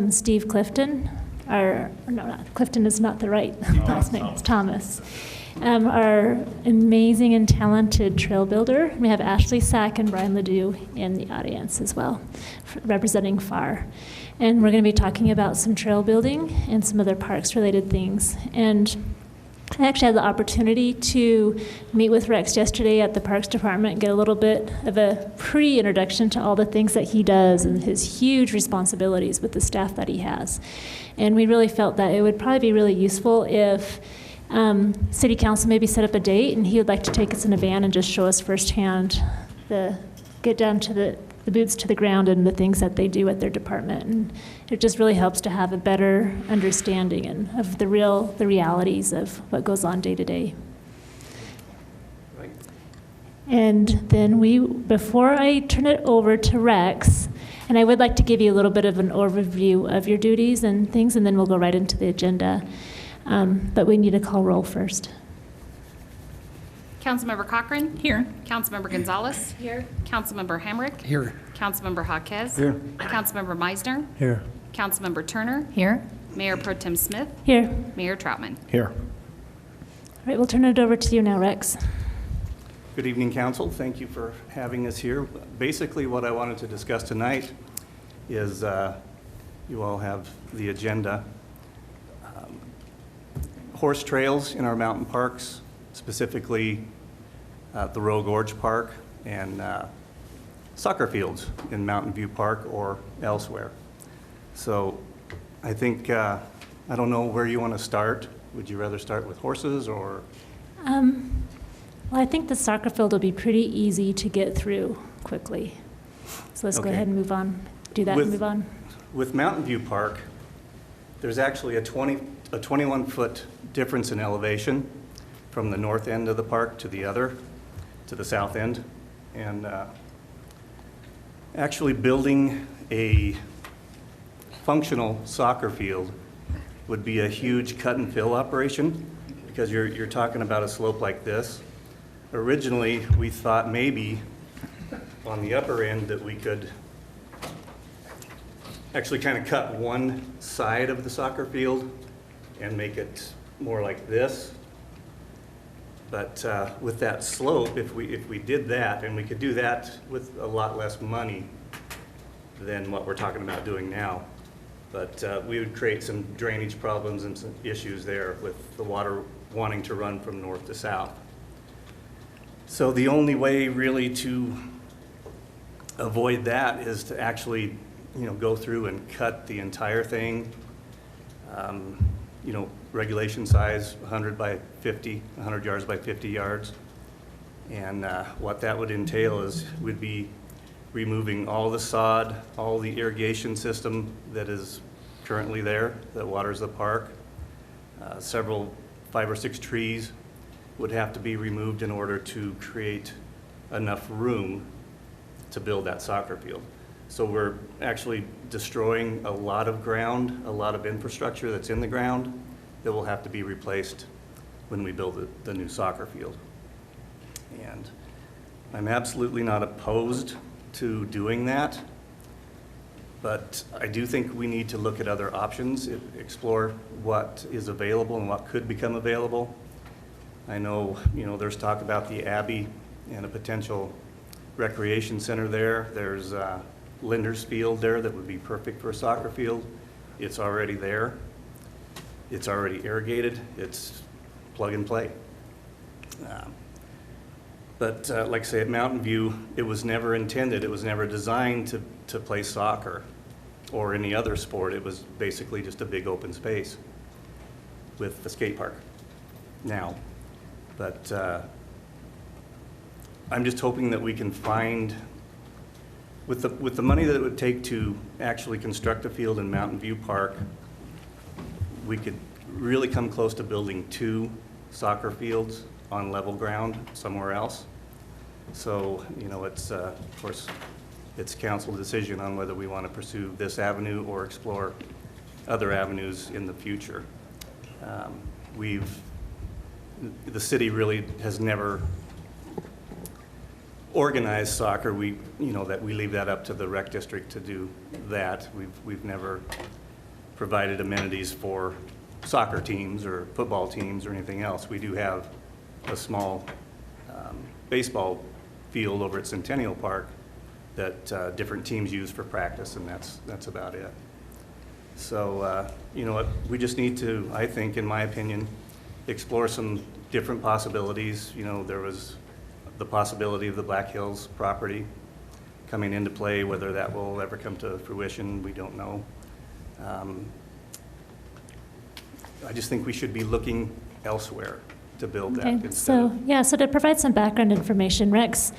Steve Clifton, Clifton is not the right last name, it's Thomas. Our amazing and talented trail builder. We have Ashley Sack and Brian Ledoux in the audience as well, representing FAR. And we're going to be talking about some trail building and some other parks-related things. And I actually had the opportunity to meet with Rex yesterday at the Parks Department and get a little bit of a pre-introduction to all the things that he does and his huge responsibilities with the staff that he has. And we really felt that it would probably be really useful if City Council maybe set up a date and he would like to take us in a van and just show us firsthand get down to the boots to the ground and the things that they do at their department. And it just really helps to have a better understanding of the realities of what goes on day to day. Right. And then before I turn it over to Rex, and I would like to give you a little bit of an overview of your duties and things, and then we'll go right into the agenda. But we need to call roll first. Councilmember Cochran. Here. Councilmember Gonzalez. Here. Councilmember Hamrick. Here. Councilmember Jaquez. Here. Councilmember Meisner. Here. Councilmember Turner. Here. Mayor Pro Tem Smith. Here. Mayor Troutman. Here. All right, we'll turn it over to you now, Rex. Good evening, Council. Thank you for having us here. Basically, what I wanted to discuss tonight is you all have the agenda. Horse trails in our mountain parks, specifically the Roe Gorge Park and soccer fields in Mountain View Park or elsewhere. So I think, I don't know where you want to start. Would you rather start with horses or? Well, I think the soccer field will be pretty easy to get through quickly. So let's go Okay. ahead and move on. Do that and move on. With Mountain View Park, there's actually a 21-foot difference in elevation from the north end of the park to the south end. And actually building a functional soccer field would be a huge cut and fill operation because you're talking about a slope like this. Originally, we thought maybe on the upper end that we could actually kind of cut one side of the soccer field and make it more like this. But with that slope, if we did that, and we could do that with a lot less money than what we're talking about doing now, but we would create some drainage problems and some issues there with the water wanting to run from north to south. So the only way really to avoid that is to actually, go through and cut the entire thing. Regulation size 100 by 50, 100 yards by 50 yards. And what that would entail is we'd be removing all the sod, all the irrigation system that is currently there that waters the park. Several 5 or 6 trees would have to be removed in order to create enough room to build that soccer field. So we're actually destroying a lot of ground, a lot of infrastructure that's in the ground that will have to be replaced when we build the new soccer field. And I'm absolutely not opposed to doing that, but I do think we need to look at other options, explore what is available and what could become available. I know, there's talk about the Abbey and a potential recreation center there. There's Linder's Field there that would be perfect for a soccer field. It's already there. It's already irrigated. It's plug and play. But like I say, at Mountain View, it was never intended, it was never designed to play soccer or any other sport. It was basically just a big open space with the skate park now. But I'm just hoping that we can find, with the money that it would take to actually construct a field in Mountain View Park, we could really come close to building 2 soccer fields on level ground somewhere else. So, it's, of course, it's council decision on whether we want to pursue this avenue or explore other avenues in the future. The city really has never organized soccer, that we leave that up to the rec district to do that. We've never provided amenities for soccer teams or football teams or anything else. We do have a small baseball field over at Centennial Park that different teams use for practice, and that's about it. So, we just need to, I think, in my opinion, explore some different possibilities. There was the possibility of the Black Hills property coming into play. Whether that will ever come to fruition, we don't know. I just think we should be looking elsewhere to build that. Okay, instead of- so to provide some background information, Rex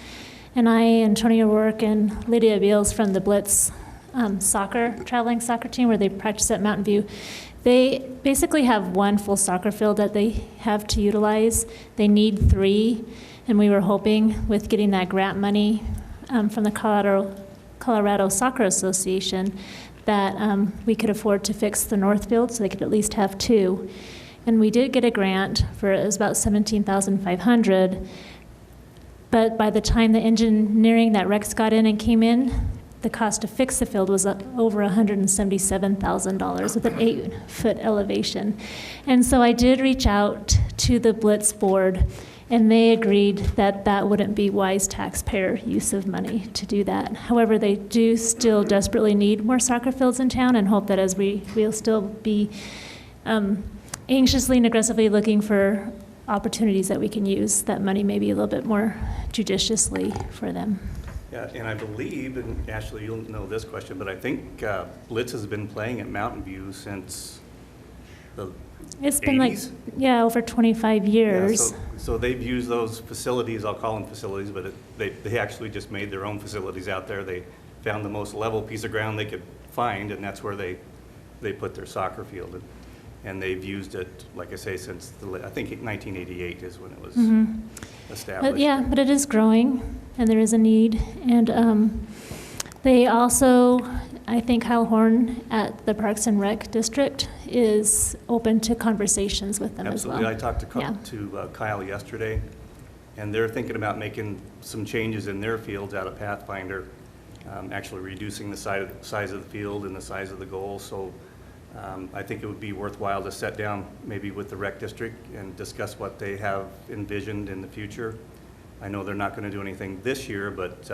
and I and Tony O'Rourke and Lydia Beals from the Blitz traveling soccer team where they practice at Mountain View, they basically have one full soccer field that they have to utilize. They need 3, and we were hoping with getting that grant money from the Colorado Soccer Association that we could afford to fix the north field so they could at least have 2. And we did get a grant for, it was about $17,500, but by the time the engineering that Rex got in and came in, the cost to fix the field was over $177,000 with an 8-foot elevation. And so I did reach out to the Blitz board, and they agreed that that wouldn't be wise taxpayer use of money to do that. However, they do still desperately need more soccer fields in town, and hope that as we'll still be anxiously and aggressively looking for opportunities that we can use that money maybe a little bit more judiciously for them. Yeah, and I believe, and Ashley, you'll know this question, but I think Blitz has been playing at Mountain View since the It's 80s? been over 25 years. Yeah, so they've used those facilities, I'll call them facilities, but they actually just made their own facilities out there. They found the most level piece of ground they could find, and that's where they put their soccer field. And they've used it, like I say, since I think 1988 is when it was established. But it is growing, and there is a need. And they also, I think Kyle Horn at the Parks and Rec District is open to conversations with them as well. Absolutely. I talked to Kyle yesterday, and they're thinking about making some changes in their fields out of Pathfinder, actually reducing the size of the field and the size of the goal. So I think it would be worthwhile to sit down maybe with the rec district and discuss what they have envisioned in the future. I know they're not going to do anything this year, but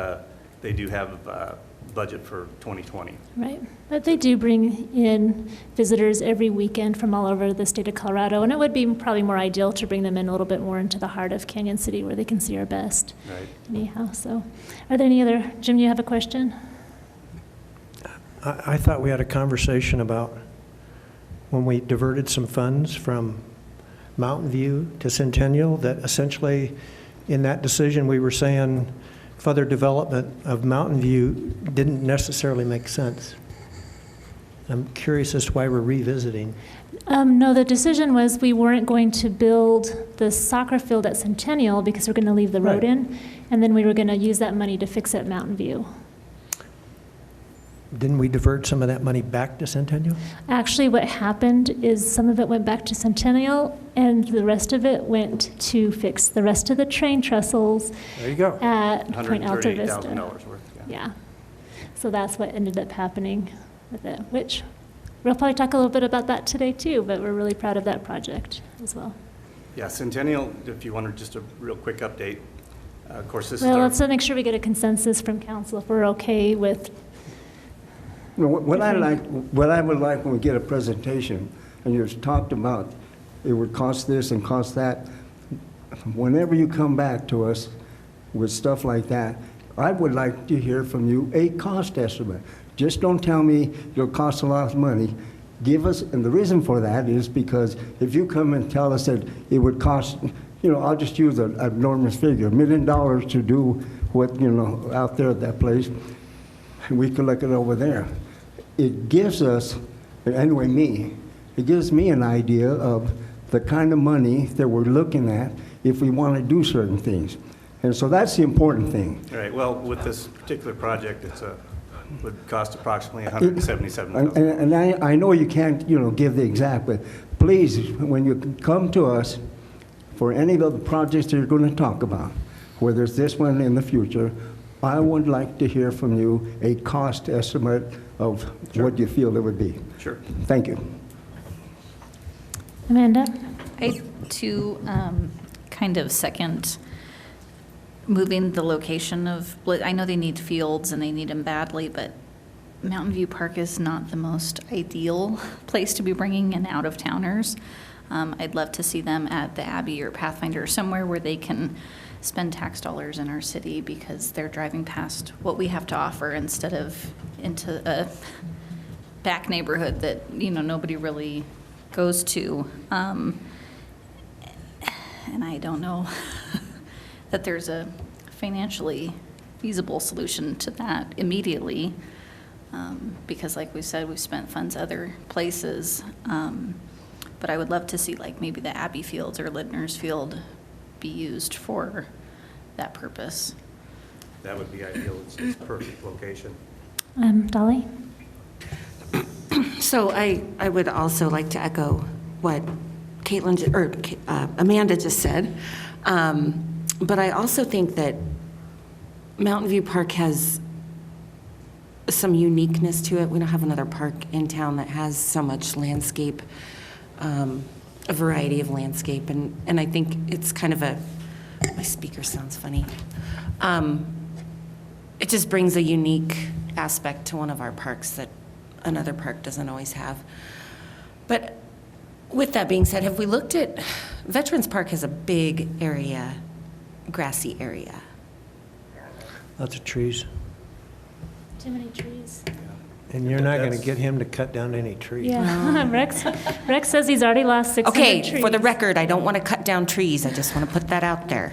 they do have a budget for 2020. Right, but they do bring in visitors every weekend from all over the state of Colorado, and it would be probably more ideal to bring them in a little bit more into the heart of Canyon City where they can see our best. Right. Anyhow, so are there any other, Jim, you have a question? I thought we had a conversation about when we diverted some funds from Mountain View to Centennial, that essentially in that decision we were saying further development of Mountain View didn't necessarily make sense. I'm curious as to why we're revisiting. No, the decision was we weren't going to build the soccer field at Centennial because we're going to leave the road Right. in, and then we were going to use that money to fix it at Mountain View. Didn't we divert some of that money back to Centennial? Actually, what happened is some of it went back to Centennial, and the rest of it went to fix the rest of the train trestles There you go. at Point Alta Vista. $138,000 worth. Yeah. So that's what ended up happening with it, which we'll probably talk a little bit about that today too, but we're really proud of that project as well. Yeah, Centennial, if you wanted just a real quick update, of course, this Well, is our... let's make sure we get a consensus from council if we're okay with. What I would like when we get a presentation, and you talked about it would cost this and cost that, whenever you come back to us with stuff like that, I would like to hear from you a cost estimate. Just don't tell me it'll cost a lot of money. Give us, and the reason for that is because if you come and tell us that it would cost, I'll just use an enormous figure, $1 million to do what, out there at that place, and we could look it over there. It gives us, it gives me an idea of the kind of money that we're looking at if we want to do certain things. And so that's the important thing. All right, well, with this particular project, would cost approximately $177,000. And I know you can't, give the exact, but please, when you come to us for any of the projects that you're going to talk about, whether it's this one in the future, I would like to hear from you a cost estimate of what you feel it would be. Sure. Thank you. Amanda? I too kind of second moving the location of, I know they need fields and they need them badly, but Mountain View Park is not the most ideal place to be bringing in out-of-towners. I'd love to see them at the Abbey or Pathfinder, somewhere where they can spend tax dollars in our city because they're driving past what we have to offer instead of into a back neighborhood that, you know, nobody really goes to. And I don't know that there's a financially feasible solution to that immediately, because like we said, we've spent funds other places. But I would love to see like maybe the Abbey Fields or Lindner's Field be used for that purpose. That would be ideal. It's perfect location. Dolly? So I would also like to echo what Amanda just said. But I also think that Mountain View Park has some uniqueness to it. We don't have another park in town that has so much landscape, a variety of landscape. And I think it's kind of my speaker sounds funny. It just brings a unique aspect to one of our parks that another park doesn't always have. But with that being said, have we looked at, Veterans Park has a big area, grassy area. Lots of trees. Too many trees. And you're not going to That's- get him to cut down any trees. Yeah, Rex says he's already lost 600 trees. Okay, for the record, I don't want to cut down trees. I just want to put that out there.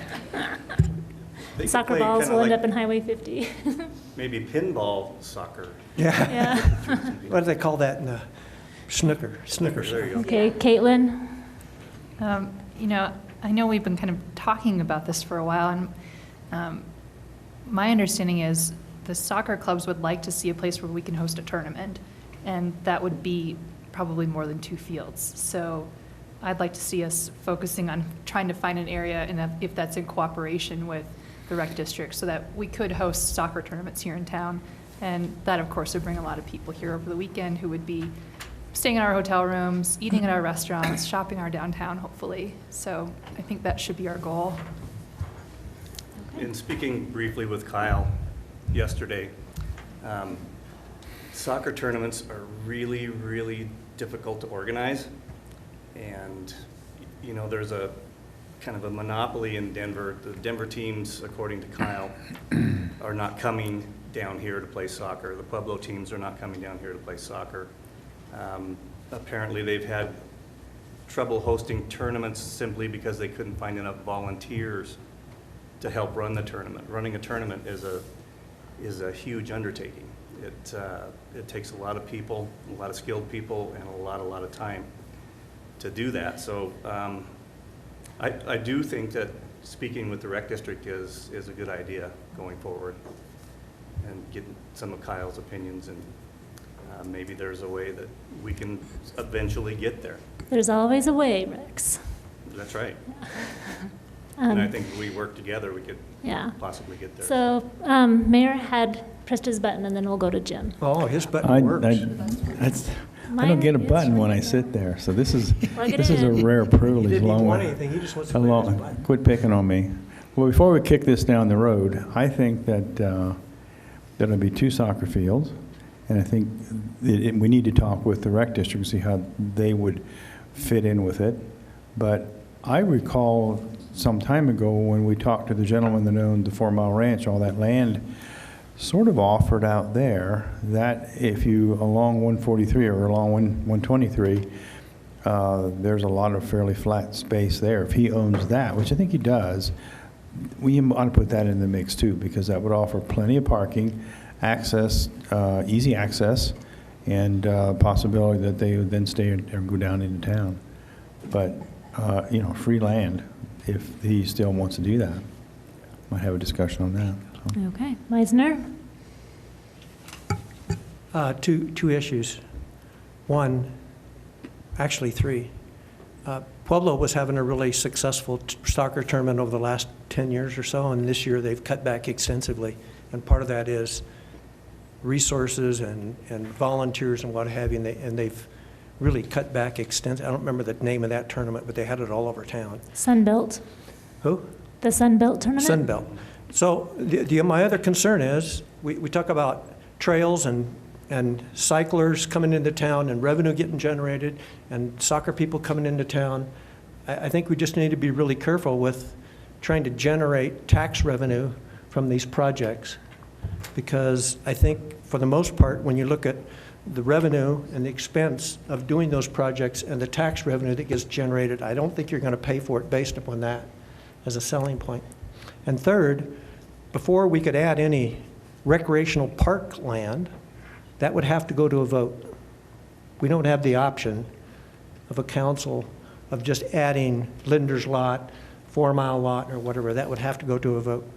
They could Soccer play balls kinda will end like up in Highway 50. Maybe pinball soccer. Yeah. Yeah. What do they call that in the snooker? Snooker. There you go. Okay, Caitlin? You know, I know we've been kind of talking about this for a while, and my understanding is the soccer clubs would like to see a place where we can host a tournament, and that would be probably more than 2 fields. So I'd like to see us focusing on trying to find an area, and if that's in cooperation with the rec district, so that we could host soccer tournaments here in town. And that, of course, would bring a lot of people here over the weekend who would be staying in our hotel rooms, eating at our restaurants, shopping our downtown, hopefully. So I think that should be our goal. In speaking briefly with Kyle yesterday, soccer tournaments are really, really difficult to organize. And, you know, there's a kind of a monopoly in Denver. The Denver teams, according to Kyle, are not coming down here to play soccer. The Pueblo teams are not coming down here to play soccer. Apparently, they've had trouble hosting tournaments simply because they couldn't find enough volunteers to help run the tournament. Running a tournament is a huge undertaking. It takes a lot of people, a lot of skilled people, and a lot of time to do that. So I do think that speaking with the rec district is a good idea going forward, and getting some of Kyle's opinions, and maybe there's a way that we can eventually get there. There's always a way, Rex. That's right. And I Um, think if we work together, we could Yeah. possibly get there. So Mayor had pressed his button, and then we'll go to Jim. Oh, his button works. I don't get a Mine is button when right I sit there, so this is Plug it this is a in. rare He privilege. didn't even along want with- anything, he just wants to play with his along, button. quit picking on me. Well, before we kick this down the road, I think that there'll be 2 soccer fields, and I think we need to talk with the rec district and see how they would fit in with it. But I recall some time ago when we talked to the gentleman that owned the 4 Mile Ranch, all that land sort of offered out there that if you, along 143 or along 123, there's a lot of fairly flat space there. If he owns that, which I think he does, we ought to put that in the mix too, because that would offer plenty of parking, access, easy access, and possibility that they would then stay or go down into town. But, you know, free land, if he still wants to do that. Might have a discussion on that. So. Okay, Meisner? Two issues. One, actually 3. Pueblo was having a really successful soccer tournament over the last 10 years or so, and this year they've cut back extensively. And part of that is resources and volunteers and what have you, and they've really cut back extensively. I don't remember the name of that tournament, but they had it all over town. Sunbelt, Who? the Sunbelt tournament? Sunbelt. So my other concern is, we talk about trails and cyclers coming into town and revenue getting generated and soccer people coming into town. I think we just need to be really careful with trying to generate tax revenue from these projects, because I think for the most part, when you look at the revenue and the expense of doing those projects and the tax revenue that gets generated, I don't think you're going to pay for it based upon that as a selling point. And third, before we could add any recreational park land, that would have to go to a vote. We don't have the option of a council of just adding Linder's Lot, 4 Mile Lot, or whatever. That would have to go to a vote.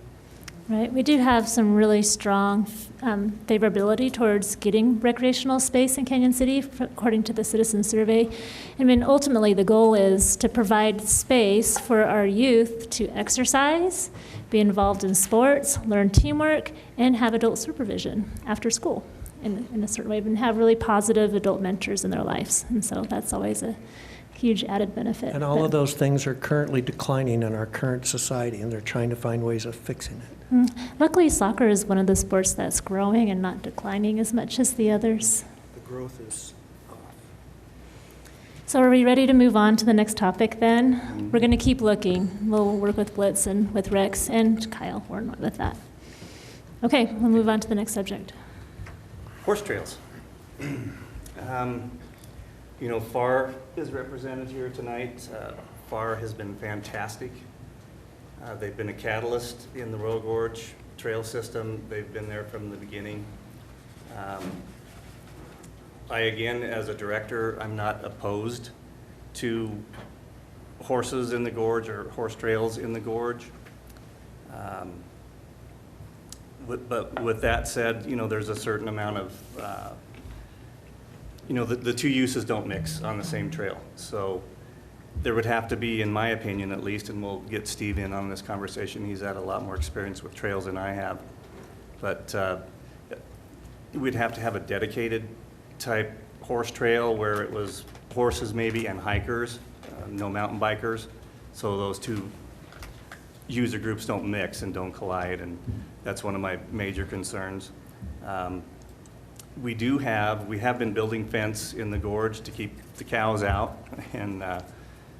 Right, we do have some really strong favorability towards getting recreational space in Canyon City, according to the citizen survey. I mean, ultimately, the goal is to provide space for our youth to exercise, be involved in sports, learn teamwork, and have adult supervision after school in a certain way, and have really positive adult mentors in their lives. And so that's always a huge added benefit. And all of those things are currently declining in our current society, and they're trying to find ways of fixing it. Luckily, soccer is one of the sports that's growing and not declining as much as the others. The growth is off. So are we ready to move on to the next topic then? We're going to keep looking. We'll work with Blitz and with Rex and Kyle with that. Okay, we'll move on to the next subject. Horse trails. You know, FAR is represented here tonight. FAR has been fantastic. They've been a catalyst in the Royal Gorge Trail system. They've been there from the beginning. Again, as a director, I'm not opposed to horses in the gorge or horse trails in the gorge. But with that said, you know, there's a certain amount of, you know, the two uses don't mix on the same trail. So there would have to be, in my opinion at least, and we'll get Steve in on this conversation, he's had a lot more experience with trails than I have, but we'd have to have a dedicated type horse trail where it was horses maybe and hikers, no mountain bikers, so those two user groups don't mix and don't collide, and that's one of my major concerns. We have been building fence in the gorge to keep the cows out, and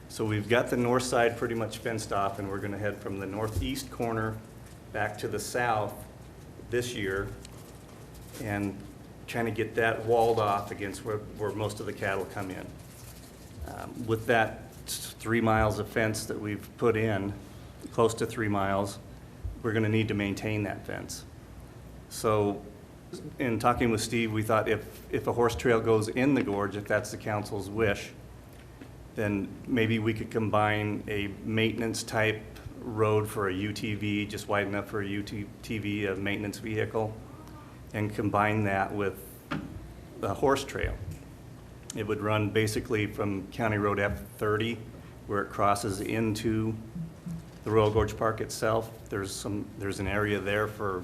so we've got the north side pretty much fenced off, and we're going to head from the northeast corner back to the south this year and kind of get that walled off against where most of the cattle come in. With that 3 miles of fence that we've put in, close to 3 miles, we're going to need to maintain that fence. So in talking with Steve, we thought if a horse trail goes in the gorge, if that's the council's wish, then maybe we could combine a maintenance type road for a UTV, just wide enough for a UTV, a maintenance vehicle, and combine that with the horse trail. It would run basically from County Road F30, where it crosses into the Royal Gorge Park itself. There's an area there for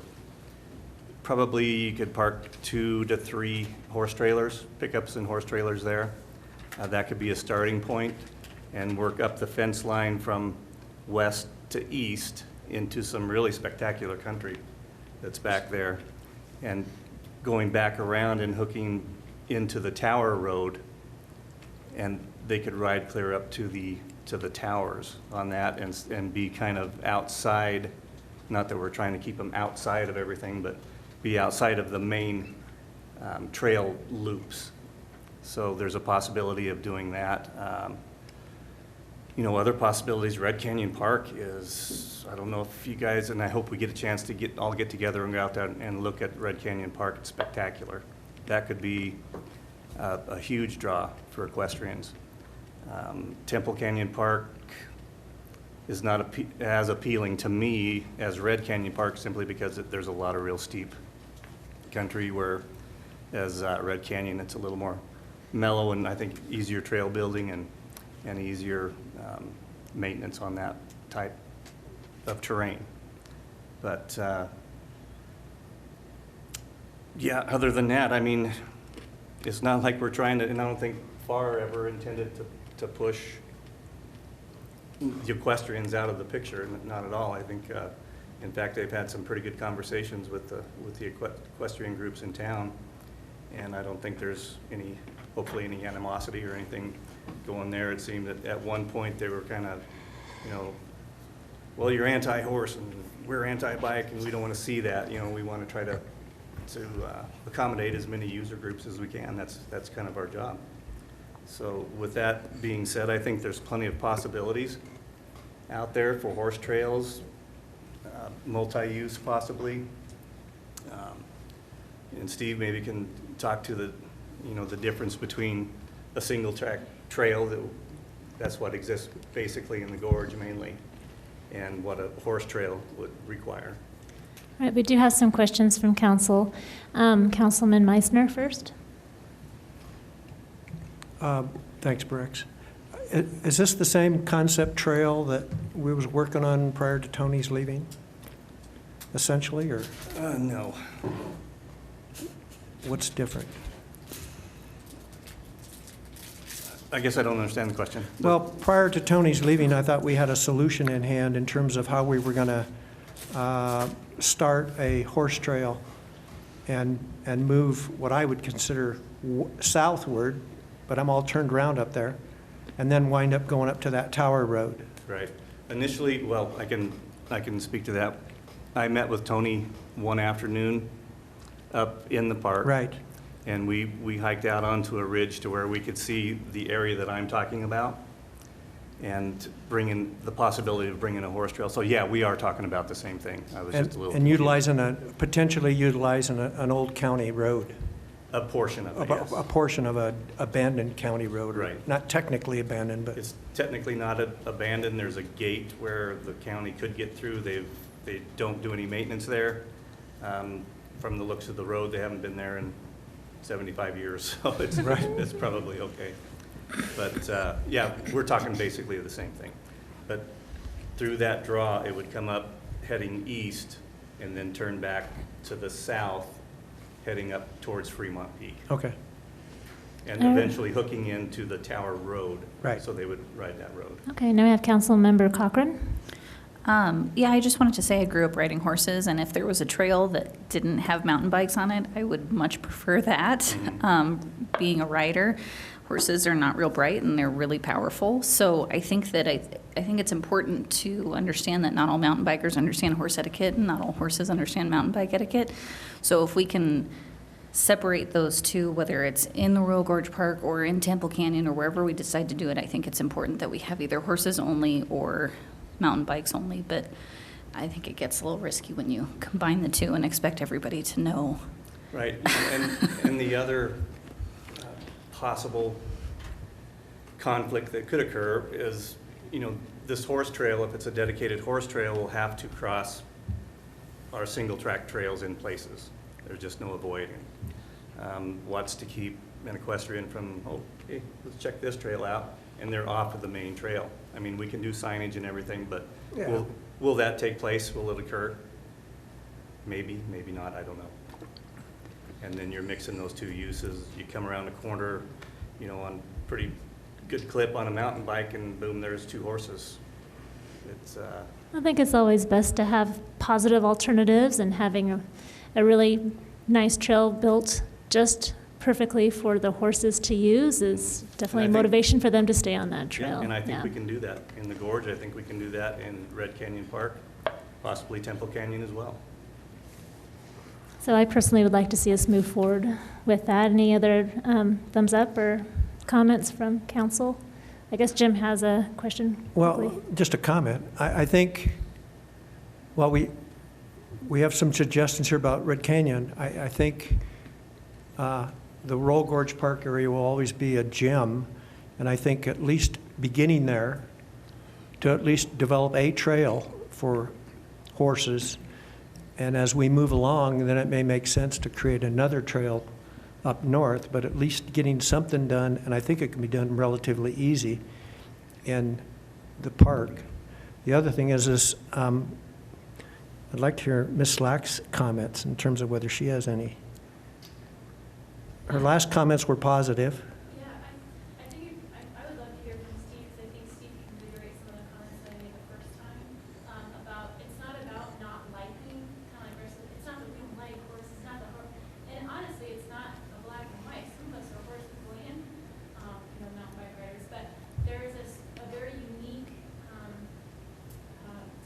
probably you could park 2 to 3 horse trailers, pickups and horse trailers there. That could be a starting point, and work up the fence line from west to east into some really spectacular country that's back there, and going back around and hooking into the Tower Road, and they could ride clear up to the towers on that and be kind of outside, not that we're trying to keep them outside of everything, but be outside of the main trail loops. So there's a possibility of doing that. You know, other possibilities, Red Canyon Park is, I don't know if you guys, and I hope we get a chance to all get together and go out there and look at Red Canyon Park. It's spectacular. That could be a huge draw for equestrians. Temple Canyon Park is not as appealing to me as Red Canyon Park, simply because there's a lot of real steep country, where as Red Canyon it's a little more mellow and I think easier trail building, and and easier maintenance on that type of terrain. But, yeah, other than that, I mean, it's not like we're trying to, and I don't think FAR ever intended to push the equestrians out of the picture, not at all. I think, in fact, they've had some pretty good conversations with the equestrian groups in town, and I don't think there's hopefully any animosity or anything going there. It seemed that at one point they were kind of, well, you're anti-horse and we're anti-bike and we don't want to see that. We want to try to accommodate as many user groups as we can. That's kind of our job. So with that being said, I think there's plenty of possibilities out there for horse trails, multi-use possibly. And Steve maybe can talk to the difference between a single track trail that's what exists basically in the gorge mainly, and what a horse trail would require. All right, we do have some questions from council. Councilman Meissner first. Thanks, Brix. Is this the same concept trail that we was working on prior to Tony's leaving, essentially, or No. what's different? I guess I don't understand the question. Well, prior to Tony's leaving, I thought we had a solution in hand in terms of how we were going to start a horse trail and move what I would consider southward, but I'm all turned around up there, and then wind up going up to that Tower Road. Right. Initially, well, I can speak to that. I met with Tony one afternoon up in the park. Right. And we hiked out onto a ridge to where we could see the area that I'm talking about and bring in the possibility of bringing a horse trail. So yeah, we are talking about the same thing. I was just a little And potentially utilizing an old county road. a portion of it, yes. A portion of an abandoned county road. Right. Not technically abandoned, but. It's technically not abandoned. There's a gate where the county could get through. They don't do any maintenance there. From the looks of the road, they haven't been there in 75 years, so it's probably okay. But yeah, we're talking basically the same thing. But through that draw, it would come up heading east and then turn back to the south, heading up towards Fremont Peak. Okay. And eventually hooking into the Tower Road. Right. So they would ride that road. Okay, now we have Council Member Cochran. Yeah, I just wanted to say I grew up riding horses, and if there was a trail that didn't have mountain bikes on it, I would much prefer that. Being a rider, horses are not real bright and they're really powerful. So I think that I think it's important to understand that not all mountain bikers understand horse etiquette, and not all horses understand mountain bike etiquette. So if we can separate those two, whether it's in the Royal Gorge Park or in Temple Canyon or wherever we decide to do it, I think it's important that we have either horses only or mountain bikes only. But I think it gets a little risky when you combine the two and expect everybody to know. Right, and the other possible conflict that could occur is, this horse trail, if it's a dedicated horse trail, will have to cross our single track trails in places. There's just no avoiding. What's to keep an equestrian from, hey, let's check this trail out, and they're off of the main trail. I mean, we can do signage and everything, but Yeah. will that take place? Will it occur? Maybe, maybe not, I don't know. And then you're mixing those two uses. You come around the corner, on pretty good clip on a mountain bike, and boom, there's two horses. It's, I think it's always best to have positive alternatives, and having a really nice trail built just perfectly for the horses to use is definitely a think- motivation for them to stay on that yeah, trail. and I think Yeah. we can do that in the gorge. I think we can do that in Red Canyon Park, possibly Temple Canyon as well. So I personally would like to see us move forward with that. Any other thumbs up or comments from council? I guess Jim has a question. Well, quickly. just a comment. I think, well, we have some suggestions here about Red Canyon. I think the Royal Gorge Park area will always be a gem, and I think at least beginning there, to at least develop a trail for horses, and as we move along, then it may make sense to create another trail up north, but at least getting something done, and I think it can be done relatively easy, in the park. The other thing is I'd like to hear Ms. Slack's comments in terms of whether she has any. Her last comments were positive. Yeah, I think I would love to hear from Steve, because I think Steve can reiterate some of the comments that I made the first time about, it's not about not liking, kind of like versus, it's not that we don't like horses, it's not the horse, and honestly, it's not a black and white. Some of us are horse people and, mountain bike riders, but there is a very unique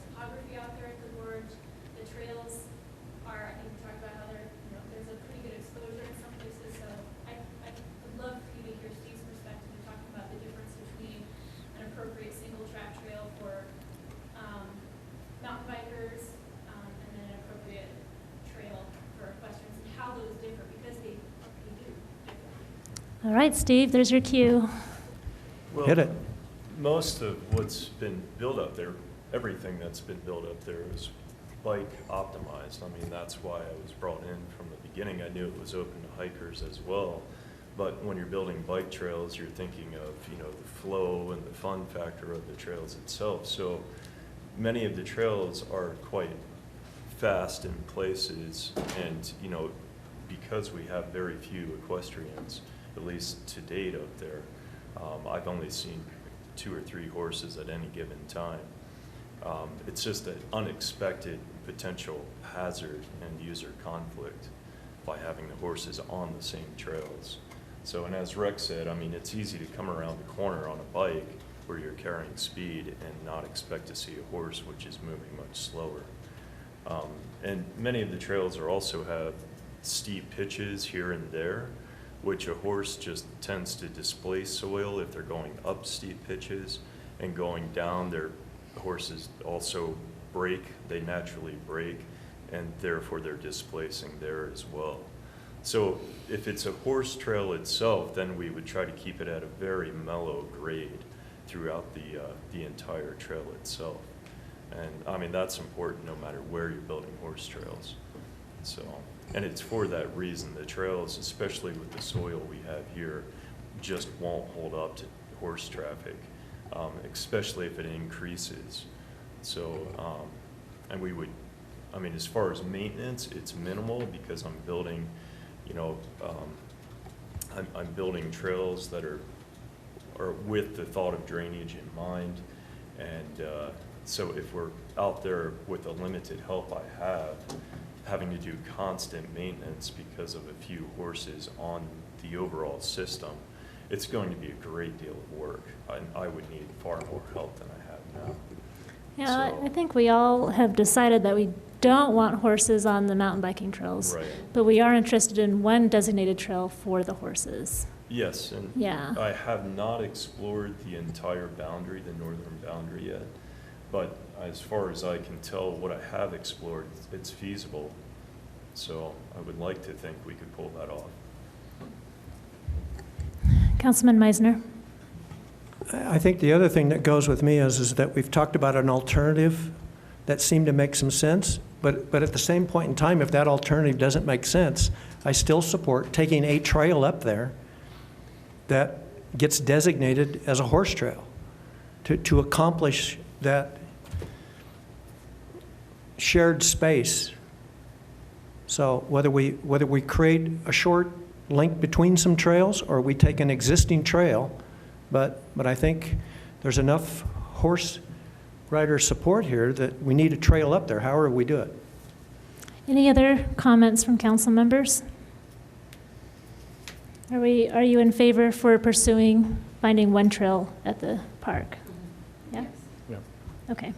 topography out there at the gorge. The trails are, I think we talked about how there's a pretty good exposure in some places, so I would love for you to hear Steve's perspective in talking about the difference between an appropriate single track trail for mountain bikers and then an appropriate trail for equestrians, and how those differ, because they do differ. All right, Steve, there's your cue. Well, Hit it. most of what's been built up there, everything that's been built up there is bike optimized. I mean, that's why I was brought in from the beginning. I knew it was open to hikers as well. But when you're building bike trails, you're thinking of, the flow and the fun factor of the trails itself. So many of the trails are quite fast in places, and, because we have very few equestrians, at least to date up there, I've only seen 2 or 3 horses at any given time. It's just an unexpected potential hazard and user conflict by having the horses on the same trails. So, and as Rex said, I mean, it's easy to come around the corner on a bike where you're carrying speed and not expect to see a horse which is moving much slower. And many of the trails also have steep pitches here and there, which a horse just tends to displace soil if they're going up steep pitches, and going down, their horses also brake, they naturally brake, and therefore they're displacing there as well. So if it's a horse trail itself, then we would try to keep it at a very mellow grade throughout the entire trail itself. And I mean, that's important no matter where you're building horse trails. So, and it's for that reason. The trails, especially with the soil we have here, just won't hold up to horse traffic, especially if it increases. So, and we would, I mean, as far as maintenance, it's minimal because I'm building, I'm building trails that are with the thought of drainage in mind. And so if we're out there with the limited help I have, having to do constant maintenance because of a few horses on the overall system, it's going to be a great deal of work. I would need far more help than I have now. Yeah, So- I think we all have decided that we don't want horses on the mountain biking trails. Right. But we are interested in one designated trail for the horses. Yes, and Yeah. I have not explored the entire boundary, the northern boundary yet, but as far as I can tell, what I have explored, it's feasible. So I would like to think we could pull that off. Councilman Meisner? I think the other thing that goes with me is that we've talked about an alternative that seemed to make some sense, but at the same point in time, if that alternative doesn't make sense, I still support taking a trail up there that gets designated as a horse trail to accomplish that shared space. So whether we create a short link between some trails or we take an existing trail, but I think there's enough horse rider support here that we need a trail up there, however we do it. Any other comments from council members? Are you in favor for pursuing finding one trail at the park? Yeah? Yeah. Okay.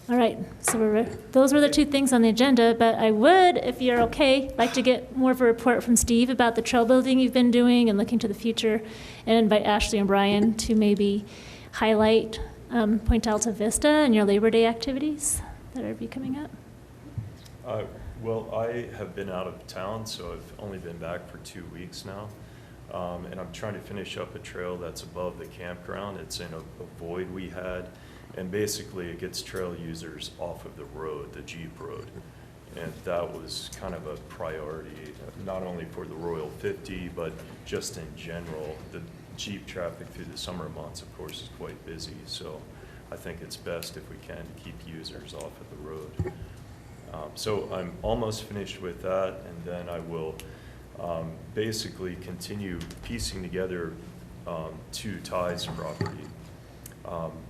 All right, so those were the 2 things on the agenda, but I would, if you're okay, like to get more of a report from Steve about the trail building you've been doing and looking to the future, and invite Ashley and Brian to maybe highlight Point Alta Vista and your Labor Day activities that are coming up. Well, I have been out of town, so I've only been back for 2 weeks now. And I'm trying to finish up a trail that's above the campground. It's in a void we had. And basically, it gets trail users off of the road, the Jeep road. And that was kind of a priority, not only for the Royal 50, but just in general. Jeep traffic through the summer months, of course, is quite busy. So I think it's best if we can keep users off of the road. So I'm almost finished with that, and then I will basically continue piecing together to Ty's property.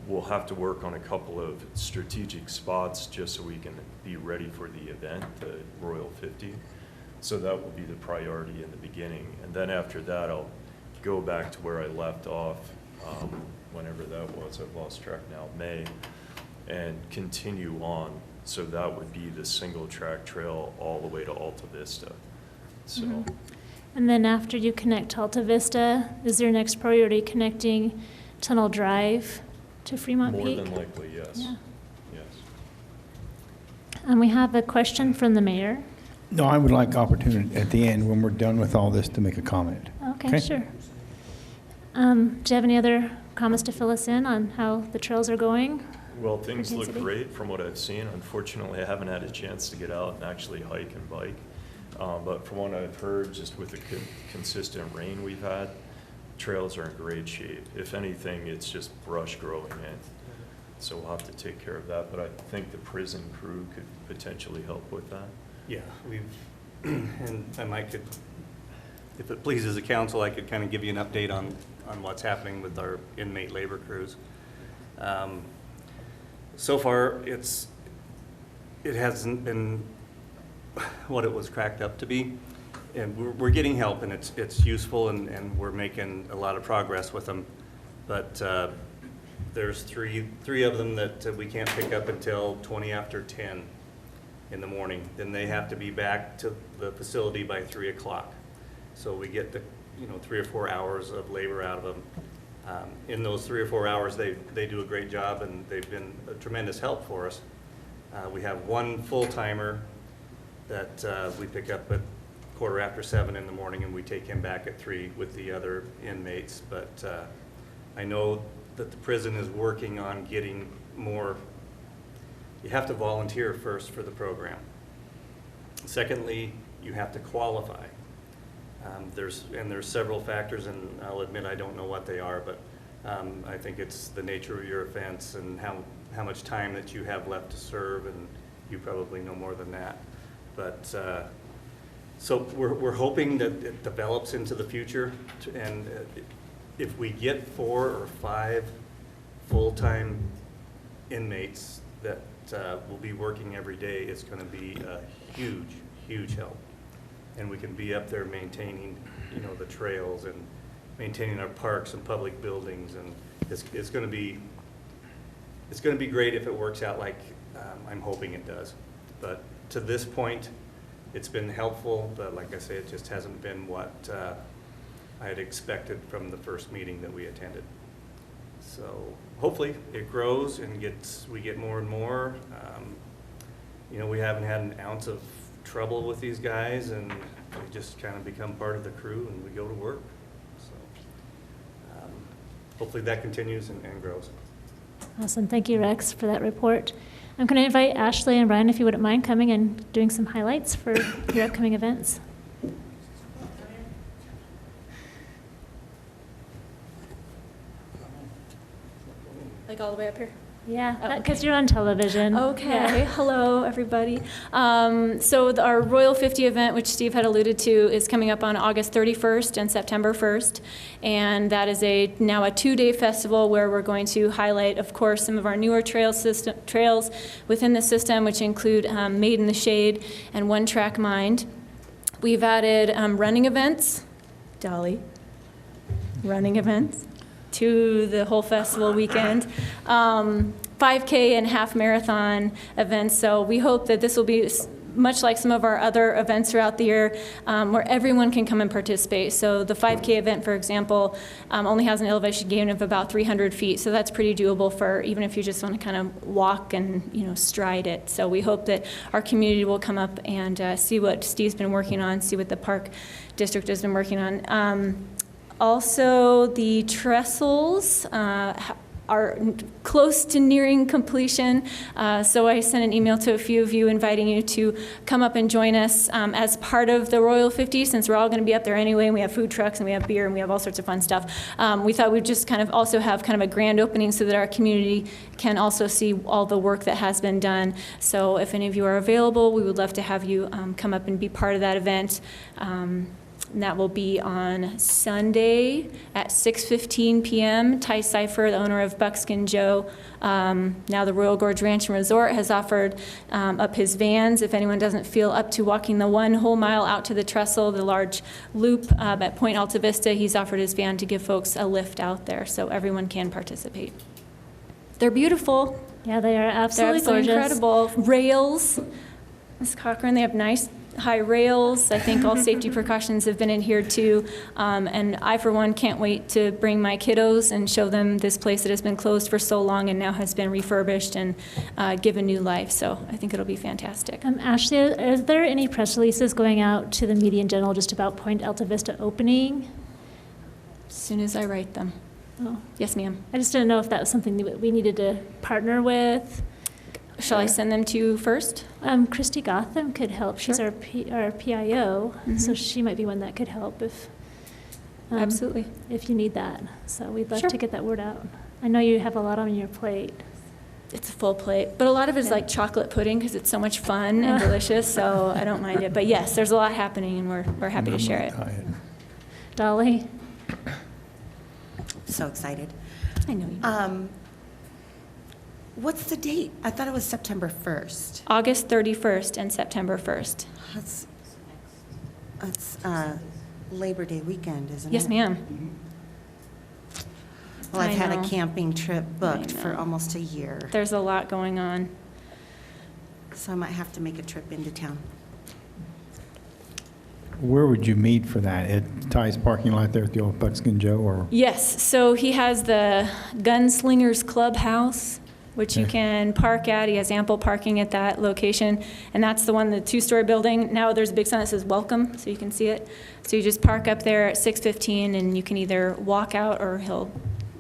We'll have to work on a couple of strategic spots just so we can be ready for the event, the Royal 50. So that will be the priority in the beginning. And then after that, I'll go back to where I left off, whenever that was, I've lost track now, May, and continue on. So that would be the single track trail all the way to Alta Vista. So. Mhm. And then after you connect to Alta Vista, is your next priority connecting Tunnel Drive to Fremont Peak? More than likely, yes. Yeah. Yes. And we have a question from the mayor. No, I would like opportunity at the end, when we're done with all this, to make a comment. Okay, sure. Do you have any other comments to fill us in on how the trails are going? Well, things look City? great from what I've seen. Unfortunately, I haven't had a chance to get out and actually hike and bike. But from what I've heard, just with the consistent rain we've had, trails are in great shape. If anything, it's just brush growing in. So we'll have to take care of that. But I think the prison crew could potentially help with that. Yeah, we've, and I might could, if it pleases the council, I could kind of give you an update on what's happening with our inmate labor crews. So far, it hasn't been what it was cracked up to be. And we're getting help, and it's useful, and we're making a lot of progress with them. But there's three of them that we can't pick up until 20 after 10 in the morning. Then they have to be back to the facility by 3 o'clock. So we get the 3 or 4 hours of labor out of them. In those 3 or 4 hours, they do a great job, and they've been a tremendous help for us. We have one full-timer that we pick up at 7:15 in the morning, and we take him back at 3 with the other inmates. But I know that the prison is working on getting more. You have to volunteer first for the program. Secondly, you have to qualify. There's several factors, and I'll admit I don't know what they are, but I think it's the nature of your offense and how much time that you have left to serve, and you probably know more than that. But so we're hoping that it develops into the future, and if we get 4 or 5 full-time inmates that will be working every day, it's going to be a huge, huge help. And we can be up there maintaining, the trails and maintaining our parks and public buildings, and it's going to be great if it works out like I'm hoping it does. But to this point, it's been helpful, but like I say, it just hasn't been what I had expected from the first meeting that we attended. So hopefully it grows and we get more and more. We haven't had an ounce of trouble with these guys, and they just kind of become part of the crew, and we go to work. So hopefully that continues and grows. Awesome. Thank you, Rex, for that report. I'm going to invite Ashley and Brian, if you wouldn't mind coming and doing some highlights for your upcoming events. Like all the way up here? Yeah, because you're on television. Okay. Yeah. Hello, everybody. So our Royal 50 event, which Steve had alluded to, is coming up on August 31st and September 1st. And that is now a 2-day festival where we're going to highlight, of course, some of our newer trails within the system, which include Made in the Shade and One Track Mind. We've added running events, Dolly, running events, to the whole festival weekend, 5K and half marathon events. So we hope that this will be much like some of our other events throughout the year, where everyone can come and participate. So the 5K event, for example, only has an elevation gain of about 300 feet. So that's pretty doable for even if you just want to kind of walk and stride it. So we hope that our community will come up and see what Steve's been working on, see what the Park District has been working on. Also, the trestles are close to nearing completion. So I sent an email to a few of you inviting you to come up and join us as part of the Royal 50, since we're all going to be up there anyway, and we have food trucks and we have beer and we have all sorts of fun stuff. We thought we'd just kind of also have kind of a grand opening so that our community can also see all the work that has been done. So if any of you are available, we would love to have you come up and be part of that event. And that will be on Sunday at 6:15 p.m. Ty Cipher, the owner of Buckskin Joe, now the Royal Gorge Ranch and Resort, has offered up his vans. If anyone doesn't feel up to walking the 1 whole mile out to the trestle, the large loop at Point Alta Vista, he's offered his van to give folks a lift out there, so everyone can participate. They're beautiful. Yeah, they are They're absolutely absolutely gorgeous. incredible. Rails, Ms. Cochran, they have nice high rails. I think all safety precautions have been adhered to. And I, for one, can't wait to bring my kiddos and show them this place that has been closed for so long and now has been refurbished and given new life. So I think it'll be fantastic. Ashley, is there any press releases going out to the media in general just about Point Alta Vista opening? As soon as I write them. Oh. Yes, ma'am. I just didn't know if that was something that we needed to partner with. Shall I send them to you first? Christy Gotham could help. She's Sure. our PIO, so Mhm. she might be one that could help if Absolutely. if you need that. So we'd love Sure. to get that word out. I know you have a lot on your plate. It's a full plate, but a lot of it is Yeah. like chocolate pudding because it's so much fun and delicious, so I don't mind it. But yes, there's a lot happening and we're happy to share it. Dolly? So excited. I know you. What's the date? I thought it was September 1st. August 31st and September 1st. That's Labor Day weekend, isn't it? Yes, ma'am. Well, I've I had know. a camping trip booked for know. almost a year, There's a lot going on. so I might have to make a trip into town. Where would you meet for that? At Ty's parking lot there at the old Buckskin Joe, or? Yes, so he has the Gunslingers Clubhouse, which you Okay. can park at. He has ample parking at that location, and that's the one, the 2-story building. Now there's a big sign that says "Welcome," so you can see it. So you just park up there at 6:15, and you can either walk out or he'll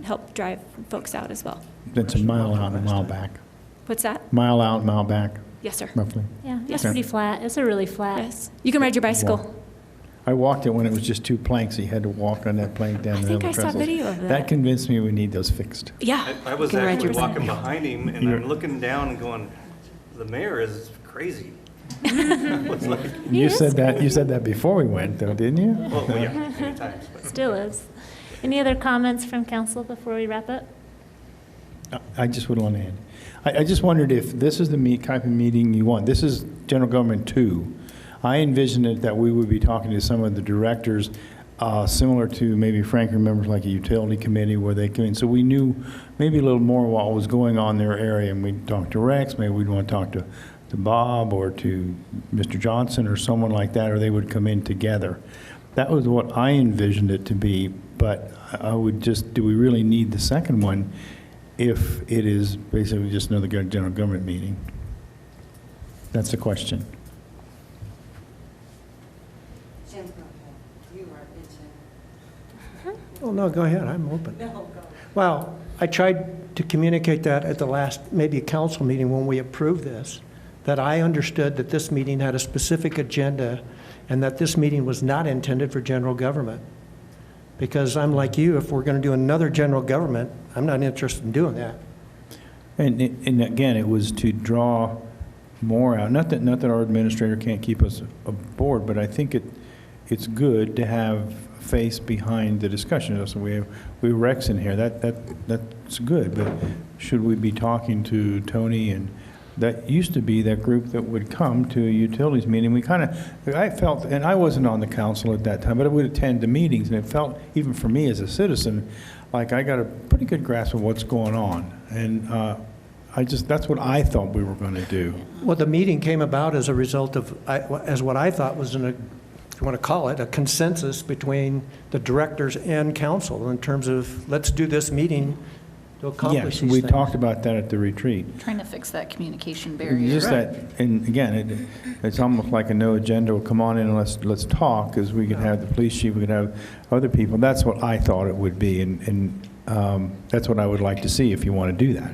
help drive folks out as well. That's a mile out and a mile back. What's that? Mile out, mile back, Yes, sir. roughly. Yeah, it's Yes. pretty flat. It's a really flat. Yes. You can ride your bicycle. I walked it when it was just 2 planks. You had to walk on that plank down I the think middle I of the saw trestles. video of that. That convinced me we need those fixed. Yeah. I was You can ride actually your walking behind him, and I'm looking down and going, the mayor is crazy. It's like, You said that before we went, though, didn't you? well, yeah, many times. But Still is. Any other comments from council before we wrap up? I just would want to add. I just wondered if this is the type of meeting you want. This is General Government 2. I envisioned it that we would be talking to some of the directors, similar to maybe Frank remembers, like a utility committee where they come in. So we knew maybe a little more what was going on in their area, and we'd talk to Rex, maybe we'd want to talk to Bob or to Mr. Johnson or someone like that, or they would come in together. That was what I envisioned it to be, but I would just, do we really need the second one if it is basically just another general government meeting? That's the question. Jim, go ahead. You are itching. Well, no, go ahead, I'm open. Well, I tried to communicate that at the last, maybe council meeting when we approved this, that I understood that this meeting had a specific agenda and that this meeting was not intended for general government. Because I'm like you, if we're going to do another general government, I'm not interested in doing that. And again, it was to draw more out. Not that our administrator can't keep us aboard, but I think it's good to have a face behind the discussion. So we have Rex in here. That's good. But should we be talking to Tony? And that used to be that group that would come to a utilities meeting. I felt, and I wasn't on the council at that time, but I would attend the meetings, and it felt, even for me as a citizen, like I got a pretty good grasp of what's going on. And that's what I thought we were going to do. Well, the meeting came about as a result of, as what I thought was, if you want to call it, a consensus between the directors and council in terms of, let's do this meeting to accomplish Yes, these we things. talked about that at the retreat. Trying to fix that communication barrier. Just that, and again, it's almost like a no agenda. Well, come on in and let's talk, because we could have the police chief, we could have other people. That's what I thought it would be, and That's what I would like to see if you want to do that.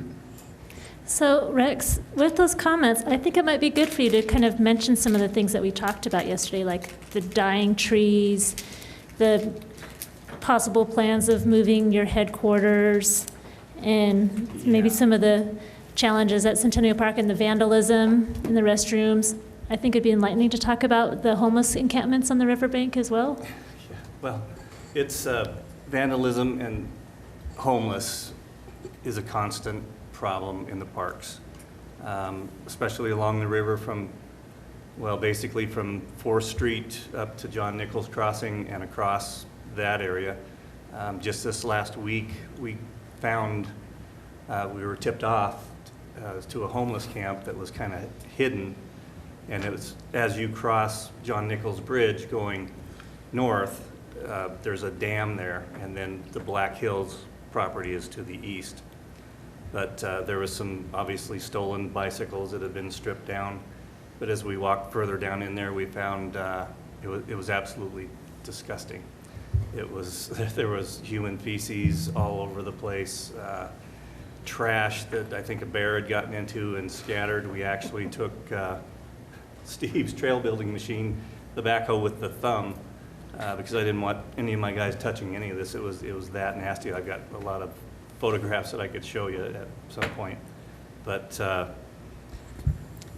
So Rex, with those comments, I think it might be good for you to kind of mention some of the things that we talked about yesterday, like the dying trees, the possible plans of moving your headquarters, and maybe some of the challenges at Centennial Park and the vandalism in the restrooms. I think it'd be enlightening to talk about the homeless encampments on the riverbank as well. Yeah, well, it's vandalism and homeless is a constant problem in the parks, especially along the river from, well, basically from 4th Street up to John Nichols Crossing and across that area. Just this last week, we found, we were tipped off to a homeless camp that was kind of hidden, and it was as you cross John Nichols Bridge going north, there's a dam there, and then the Black Hills property is to the east. But there was some obviously stolen bicycles that had been stripped down. But as we walked further down in there, we found it was absolutely disgusting. There was human feces all over the place, trash that I think a bear had gotten into and scattered. We actually took Steve's trail building machine, the backhoe with the thumb, because I didn't want any of my guys touching any of this. It was that nasty. I've got a lot of photographs that I could show you at some point. But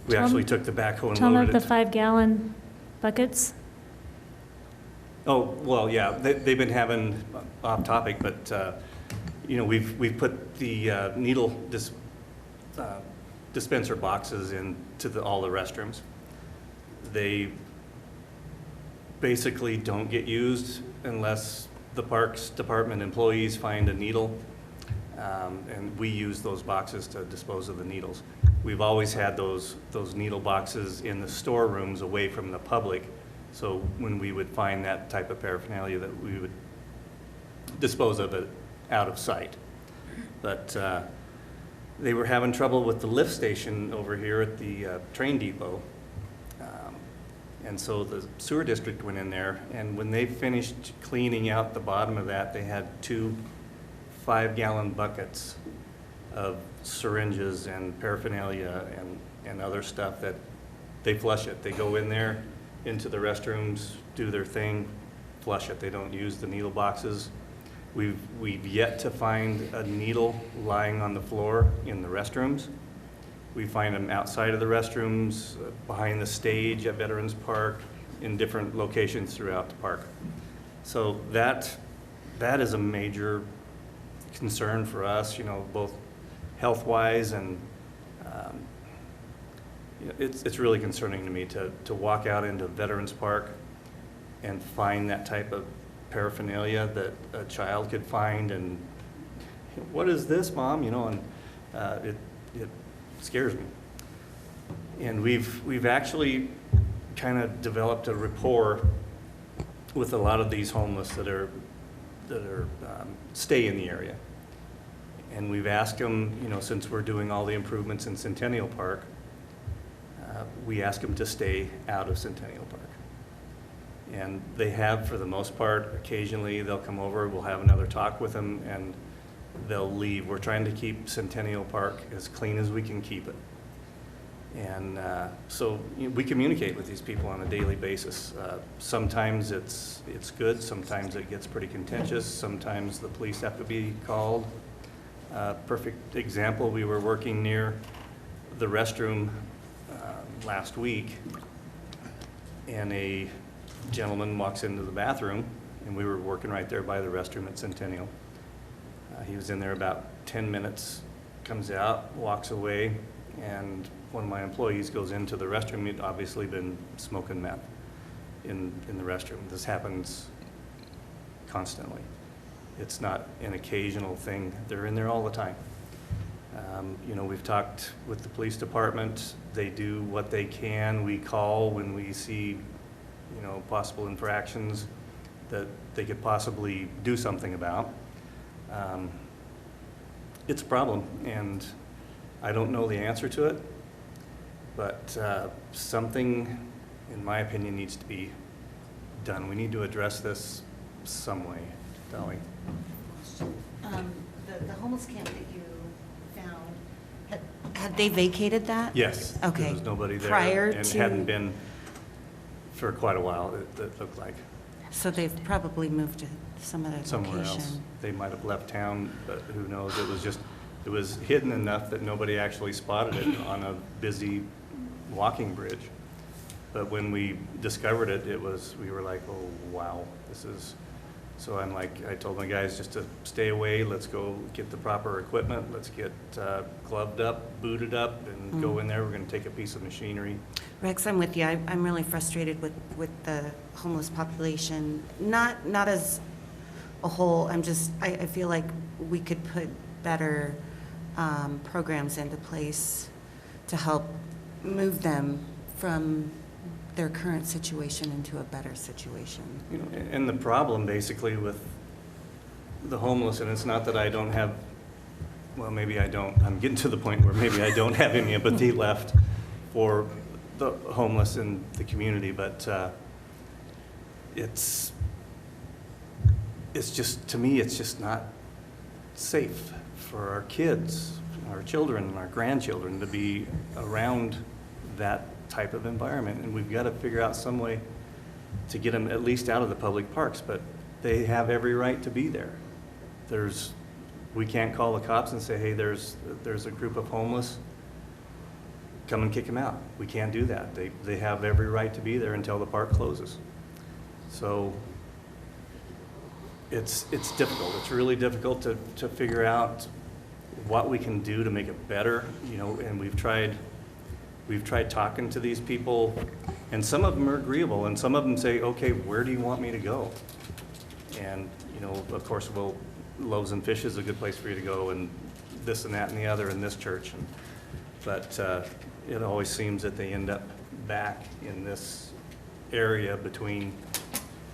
we actually took the backhoe and Tell them loaded the it. 5-gallon buckets. Oh, well, yeah, they've been having, off topic, but, you know, we've put the needle dispenser boxes into all the restrooms. They basically don't get used unless the Parks Department employees find a needle, and we use those boxes to dispose of the needles. We've always had those needle boxes in the storerooms away from the public, so when we would find that type of paraphernalia, that we would dispose of it out of sight. But they were having trouble with the lift station over here at the train depot. And so the sewer district went in there, and when they finished cleaning out the bottom of that, they had 2 5-gallon buckets of syringes and paraphernalia and other stuff that they flush it. They go in there into the restrooms, do their thing, flush it. They don't use the needle boxes. We've yet to find a needle lying on the floor in the restrooms. We find them outside of the restrooms, behind the stage at Veterans Park, in different locations throughout the park. So that is a major concern for us, you know, both health-wise and it's really concerning to me to walk out into Veterans Park and find that type of paraphernalia that a child could find, and what is this, Mom? You know, and it scares me. And we've actually kind of developed a rapport with a lot of these homeless that are stay in the area. And we've asked them, you know, since we're doing all the improvements in Centennial Park, we ask them to stay out of Centennial Park. And they have, for the most part. Occasionally they'll come over, we'll have another talk with them, and they'll leave. We're trying to keep Centennial Park as clean as we can keep it. And so we communicate with these people on a daily basis. Sometimes it's good, sometimes it gets pretty contentious, sometimes the police have to be called. Perfect example, we were working near the restroom last week, and a gentleman walks into the bathroom, and we were working right there by the restroom at Centennial. He was in there about 10 minutes, comes out, walks away, and one of my employees goes into the restroom. He'd obviously been smoking meth in the restroom. This happens constantly. It's not an occasional thing. They're in there all the time. You know, we've talked with the police department. They do what they can. We call when we see, you know, possible infractions that they could possibly do something about. It's a problem, and I don't know the answer to it, but something, in my opinion, needs to be done. We need to address this some way, Dolly. homeless camp that you found, had they vacated that? Yes. Okay. There was nobody there. Prior And to- hadn't been for quite a while, it looked like. So they've probably moved to some other Somewhere else. location. They might have left town, but who knows? It was hidden enough that nobody actually spotted it on a busy walking bridge. But when we discovered it, we were like, oh, wow, this is, so I told my guys just to stay away, let's go get the proper equipment, let's get gloved up, booted up, and go in there, we're gonna take a piece of machinery. Rex, I'm with you. I'm really frustrated with the homeless population, not as a whole. I feel like we could put better programs into place to help move them from their current situation into a better situation. You know, and the problem basically with the homeless, and it's not that I don't have, well, maybe I don't, I'm getting to the point where maybe I don't have any empathy left for the homeless in the community, but it's just, to me, it's just not safe for our kids, our children, and our grandchildren to be around that type of environment. And we've got to figure out some way to get them at least out of the public parks, but they have every right to be there. We can't call the cops and say, hey, there's a group of homeless, come and kick them out. We can't do that. They have every right to be there until the park closes. So it's difficult. It's really difficult to figure out what we can do to make it better, you know, and we've tried talking to these people, and some of them are agreeable, and some of them say, okay, where do you want me to go? And, you know, of course, Loaves and Fish is a good place for you to go, and this and that and the other in this church. But it always seems that they end up back in this area between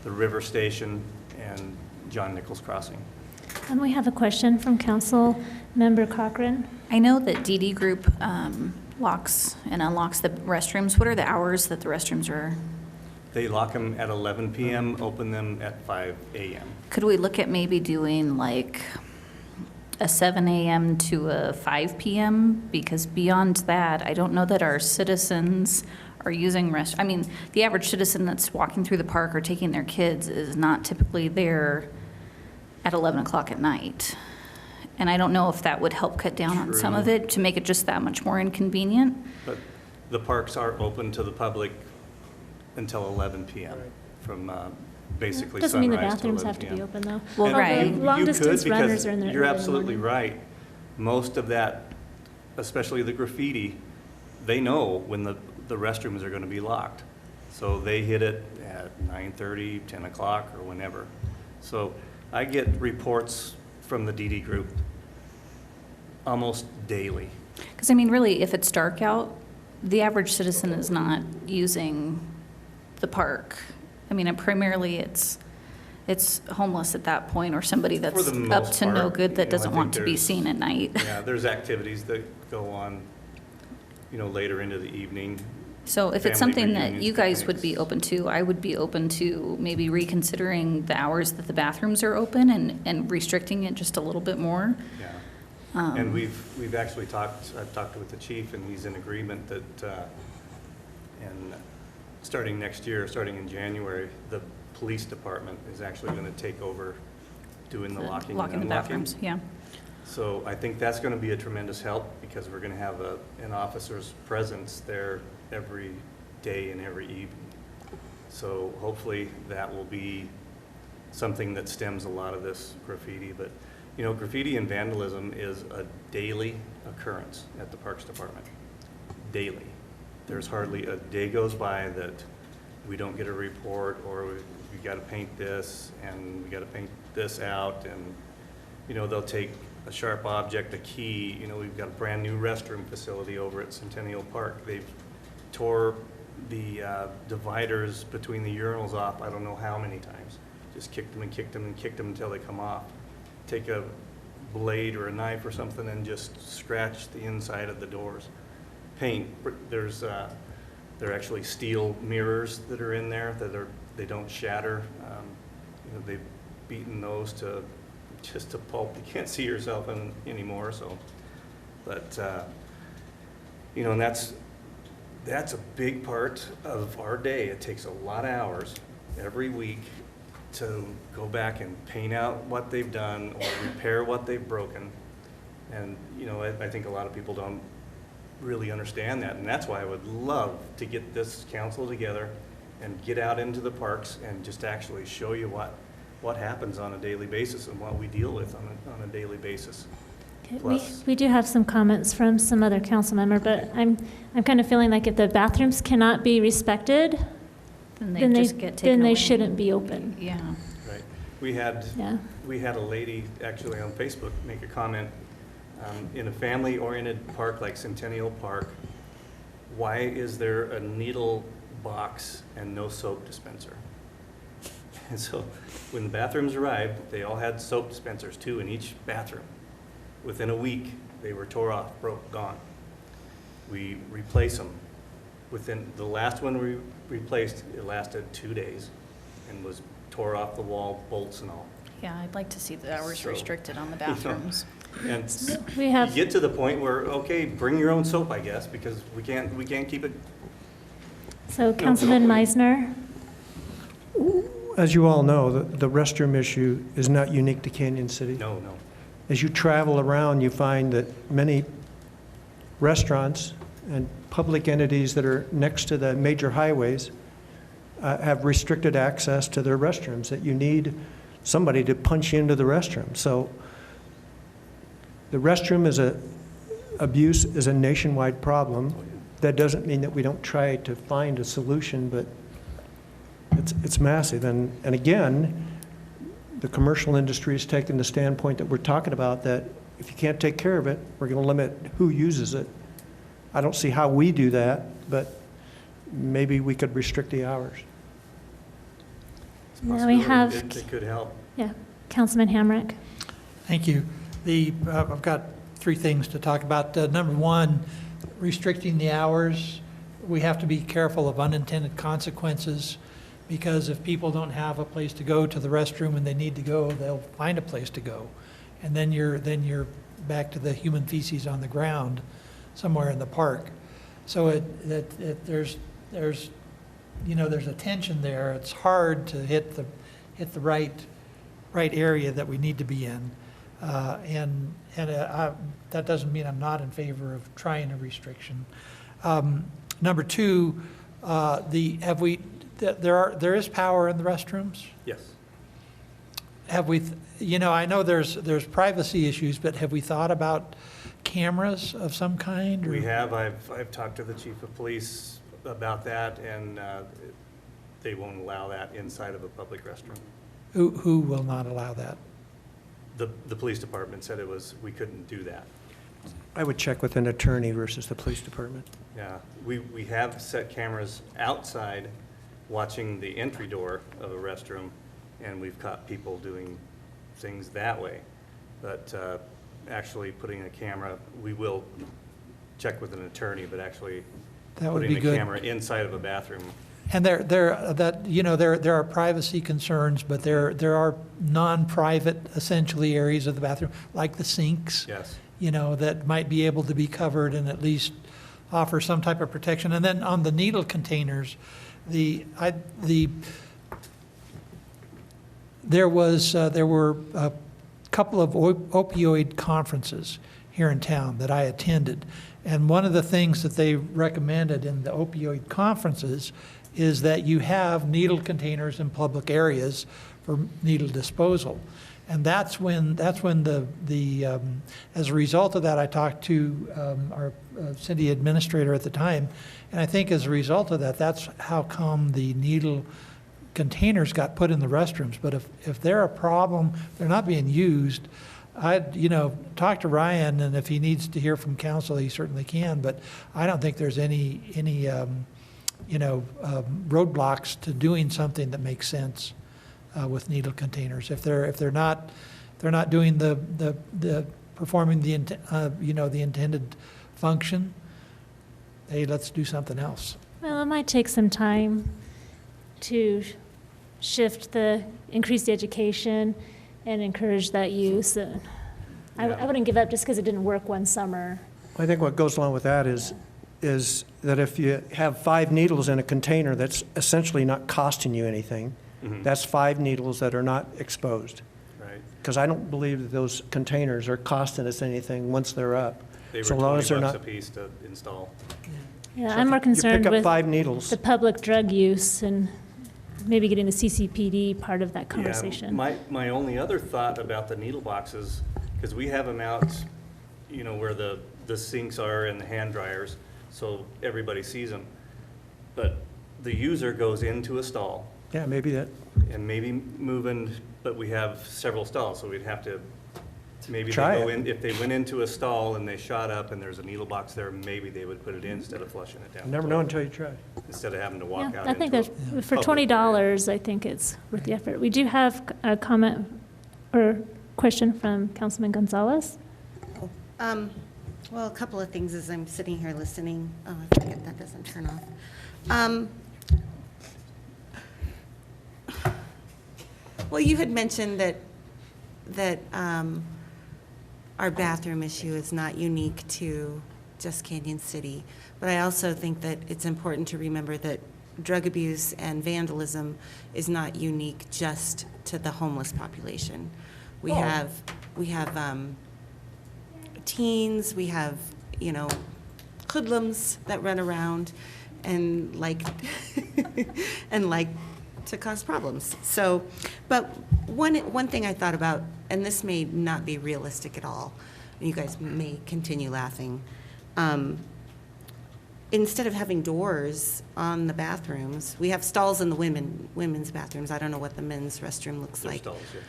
the river station and John Nichols Crossing. And we have a question from Council Member Cochran. I know that DD Group locks and unlocks the restrooms. What are the hours that the restrooms are? They lock them at 11 p.m., open them at 5 a.m. Could we look at maybe doing like a 7 a.m. to a 5 p.m.? Because beyond that, I don't know that our citizens are using I mean, the average citizen that's walking through the park or taking their kids is not typically there at 11 o'clock at night. And I don't know if that would help cut down on some of True. it to make it just that much more inconvenient. But the parks are open to the public until 11 p.m. from basically Doesn't mean the sunrise to bathrooms 11 have to be p.m. open, though. Well, Although right. Long You could, distance runners because are in there. you're early in the absolutely morning. right. Most of that, especially the graffiti, they know when the restrooms are going to be locked. So they hit it at 9:30, 10 o'clock, or whenever. So I get reports from the DD Group almost daily. Because, I mean, really, if it's dark out, the average citizen is not using the park. I mean, primarily it's homeless at that point, or somebody that's For the up most to no part, good you that know, doesn't I want think to be there's- seen at night. Yeah, there's activities that go on, you know, later into the evening. So if it's Family something that reunions, you guys would be picnics. open to, I would be open to maybe reconsidering the hours that the bathrooms are open and restricting it just a little bit more. Yeah. Um, And we've actually I've talked with the chief, and he's in agreement that, and starting next year, starting in January, the police department is actually going to take over doing the locking and Locking the unlocking. bathrooms, yeah. So I think that's going to be a tremendous help, because we're going to have an officer's presence there every day and every evening. So hopefully that will be something that stems a lot of this graffiti. But, you know, graffiti and vandalism is a daily occurrence at the Parks Department. Daily. There's hardly a day goes by that we don't get a report, or we got to paint this, and we got to paint this out, and, you know, they'll take a sharp object, a key. You know, we've got a brand-new restroom facility over at Centennial Park. They've tore the dividers between the urinals off I don't know how many times. Just kicked them and kicked them and kicked them until they come off. Take a blade or a knife or something and just scratch the inside of the doors. Paint. They're actually steel mirrors that are in there that they don't shatter. You know, they've beaten those to just a pulp. You can't see yourself in anymore, so. But, you know, and that's a big part of our day. It takes a lot of hours every week to go back and paint out what they've done or repair what they've broken. And, you know, I think a lot of people don't really understand that. And that's why I would love to get this council together and get out into the parks and just actually show you what happens on a daily basis and what we deal with on a daily basis. Okay, Plus- we do have some comments from some other council member, but I'm kind of feeling like if the bathrooms cannot be respected, Then they just get taken then they away. shouldn't be open. Yeah. Right. We had a lady actually on Facebook make a comment, in a family-oriented park like Centennial Park, why is there a needle box and no soap dispenser? And so when the bathrooms arrived, they all had soap dispensers, 2 in each bathroom. Within a week, they were tore off, broke, gone. We replaced them. Within the last one we replaced, it lasted 2 days and was tore off the wall, bolts and all. Yeah, I'd like to see the hours So, restricted on the you know, bathrooms. And We you have, get to the point where, okay, bring your own soap, I guess, because we can't keep it. so Councilman Meisner, As you all know, the restroom issue is not unique to Canyon City. No. As you travel around, you find that many restaurants and public entities that are next to the major highways have restricted access to their restrooms, that you need somebody to punch you into the restroom. So the restroom abuse is a nationwide problem. That doesn't mean that we don't try to find a solution, but it's massive. And again, the commercial industry is taking the standpoint that we're talking about, that if you can't take care of it, we're going to limit who uses it. I don't see how we do that, but maybe we could restrict the hours. now we have, It could help. Councilman Hamrick. Thank you. I've got 3 things to talk about. Number 1, restricting the hours. We have to be careful of unintended consequences, because if people don't have a place to go to the restroom and they need to go, they'll find a place to go. And then you're back to the human feces on the ground somewhere in the park. So there's a tension there. It's hard to hit the right area that we need to be in. That doesn't mean I'm not in favor of trying a restriction. Number 2, there is power in the restrooms. Yes. Have we, I know there's privacy issues, but have we thought about cameras of some kind? Or? We have. I've talked to the chief of police about that, and they won't allow that inside of a public restroom. Who will not allow that? The police department said we couldn't do that. I would check with an attorney versus the police department. Yeah, we have set cameras outside watching the entry door of a restroom, and we've caught people doing things that way. But actually putting a camera, we will check with an attorney, but actually That would putting be a good. camera inside of a bathroom. And there are privacy concerns, but there are non-private, essentially, areas of the bathroom, like the sinks. Yes. That might be able to be covered and at least offer some type of protection. And then on the needle containers, there were a couple of opioid conferences here in town that I attended. And one of the things that they recommended in the opioid conferences is that you have needle containers in public areas for needle disposal. And that's when as a result of that, I talked to our city administrator at the time, and I think as a result of that, that's how come the needle containers got put in the restrooms. But if they're a problem, they're not being used, I'd, talk to Ryan, and if he needs to hear from council, he certainly can, but I don't think there's any roadblocks to doing something that makes sense with needle containers. If they're not doing the performing the intended function, hey, let's do something else. Well, it might take some time to increase the education, and encourage that use. I wouldn't give up just because it didn't work one summer. I think what goes along with that is that if you have 5 needles in a container that's essentially not costing you anything, that's 5 needles that are not exposed. Right. Because I don't believe that those containers are costing us anything once they're up. They were So long as they're $20 not. a piece to install. Yeah, So I'm more you concerned pick up with 5 needles. the public drug use and maybe getting the CCPD part of that Yeah, conversation. my only other thought about the needle boxes, because we have them out, where the sinks are and the hand dryers, so everybody sees them. But the user goes into a stall Yeah, maybe that. and maybe moving, but we have several stalls, so we'd have to, maybe they Try go it. in, if they went into a stall and they shot up and there's a needle box there, maybe they would put it in instead of flushing it down. You never know until you try. Instead of having to Yeah, walk out I think into that a for public $20, I think it's worth the effort. We do have a comment or question from Councilman Gonzalez. Well, a couple of things as I'm sitting here listening. Oh, I forget that doesn't turn off. Well, you had mentioned that our bathroom issue is not unique to just Canyon City, but I also think that it's important to remember that drug abuse and vandalism is not unique just to the homeless population. We have teens, we have, hoodlums that run around and like to cause problems. So, but one thing I thought about, and this may not be realistic at all, and you guys may continue laughing. Instead of having doors on the bathrooms, we have stalls in the women's bathrooms. I don't know what the men's restroom looks There's like. stalls, yes.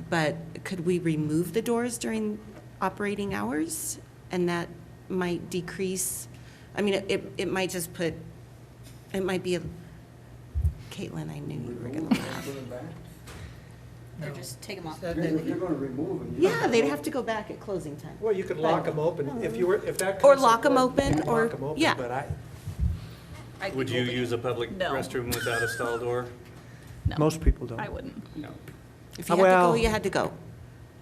But could we remove the doors during operating hours? And that might decrease, I mean, it might just put, it might be Caitlin, I knew you were going to laugh. Or just take them off. If you're going to remove them. Yeah, they'd have to go back at closing time. Well, you could lock them open if that. Or concept lock 'em worked, you open, could or- lock 'em open, yeah. But Would you use a public No. restroom without a stall door? No, most people don't. I wouldn't. No. If you had to go, Well- you had to go.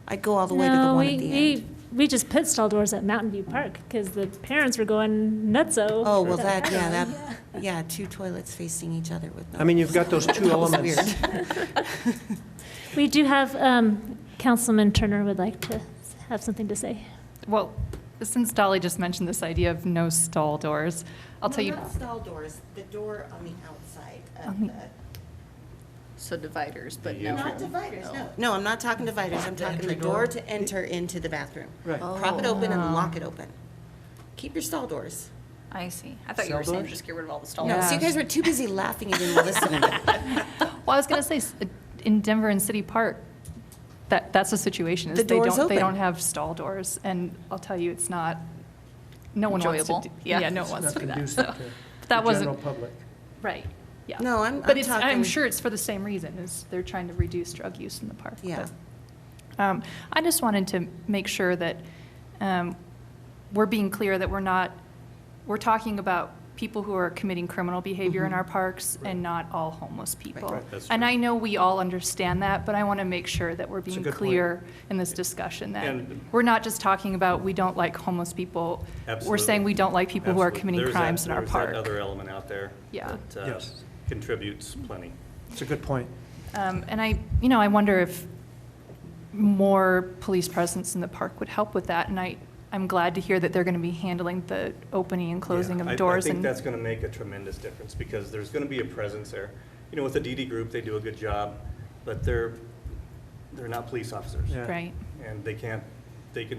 I'd go all the way to the No, one at the end. we just put stall doors at Mountain View Park because the parents were going nutso. Oh, well, yeah, 2 toilets facing each other with no. I mean, you've got those two That was elements. weird. We do have, Councilman Turner would like to have something to say. Well, since Dolly just mentioned this idea of no stall doors, I'll tell you. Not stall doors, the door on the outside On of the- the. So dividers, but The no. Not dividers, no. No, I'm not talking dividers, I'm talking the door to enter into the bathroom. Right. Prop it open and lock it open. Keep your stall doors. I see. I thought you were Cell saying doors? just get rid of all the stall No, doors. so you guys were too busy laughing and didn't listen. Well, I was going to say, in Denver and City Park, that's the situation, is The door's they open. don't have stall doors, and I'll tell you, it's not, no one wants to Enjoyable. do. Yeah. Yeah, no one It's wants not to do that, conducive so. to That the wasn't, general public. right, yeah. No, I'm But I'm talking. sure it's for the same reason, is they're trying to reduce drug use in the park. Yeah. But, I just wanted to make sure that we're being clear that we're talking about people who are committing criminal behavior in our parks and not all homeless people. Right, that's And true. I know we all understand that, but I want to make sure that we're a being good point. clear in this discussion, that And- we're not just talking about we don't like homeless people. We're Absolutely. saying we don't like people who are Absolutely. committing There's crimes that- in our there's park. that other element out there. Yeah. That Yes. contributes plenty. It's a good point. And I wonder if more police presence in the park would help with that. And I'm glad to hear that they're going to be handling the opening and closing Yeah, of doors. I think and that's going to make a tremendous difference because there's going to be a presence there. With the DD group, they do a good job, but they're not police officers. Yeah. Right. And they can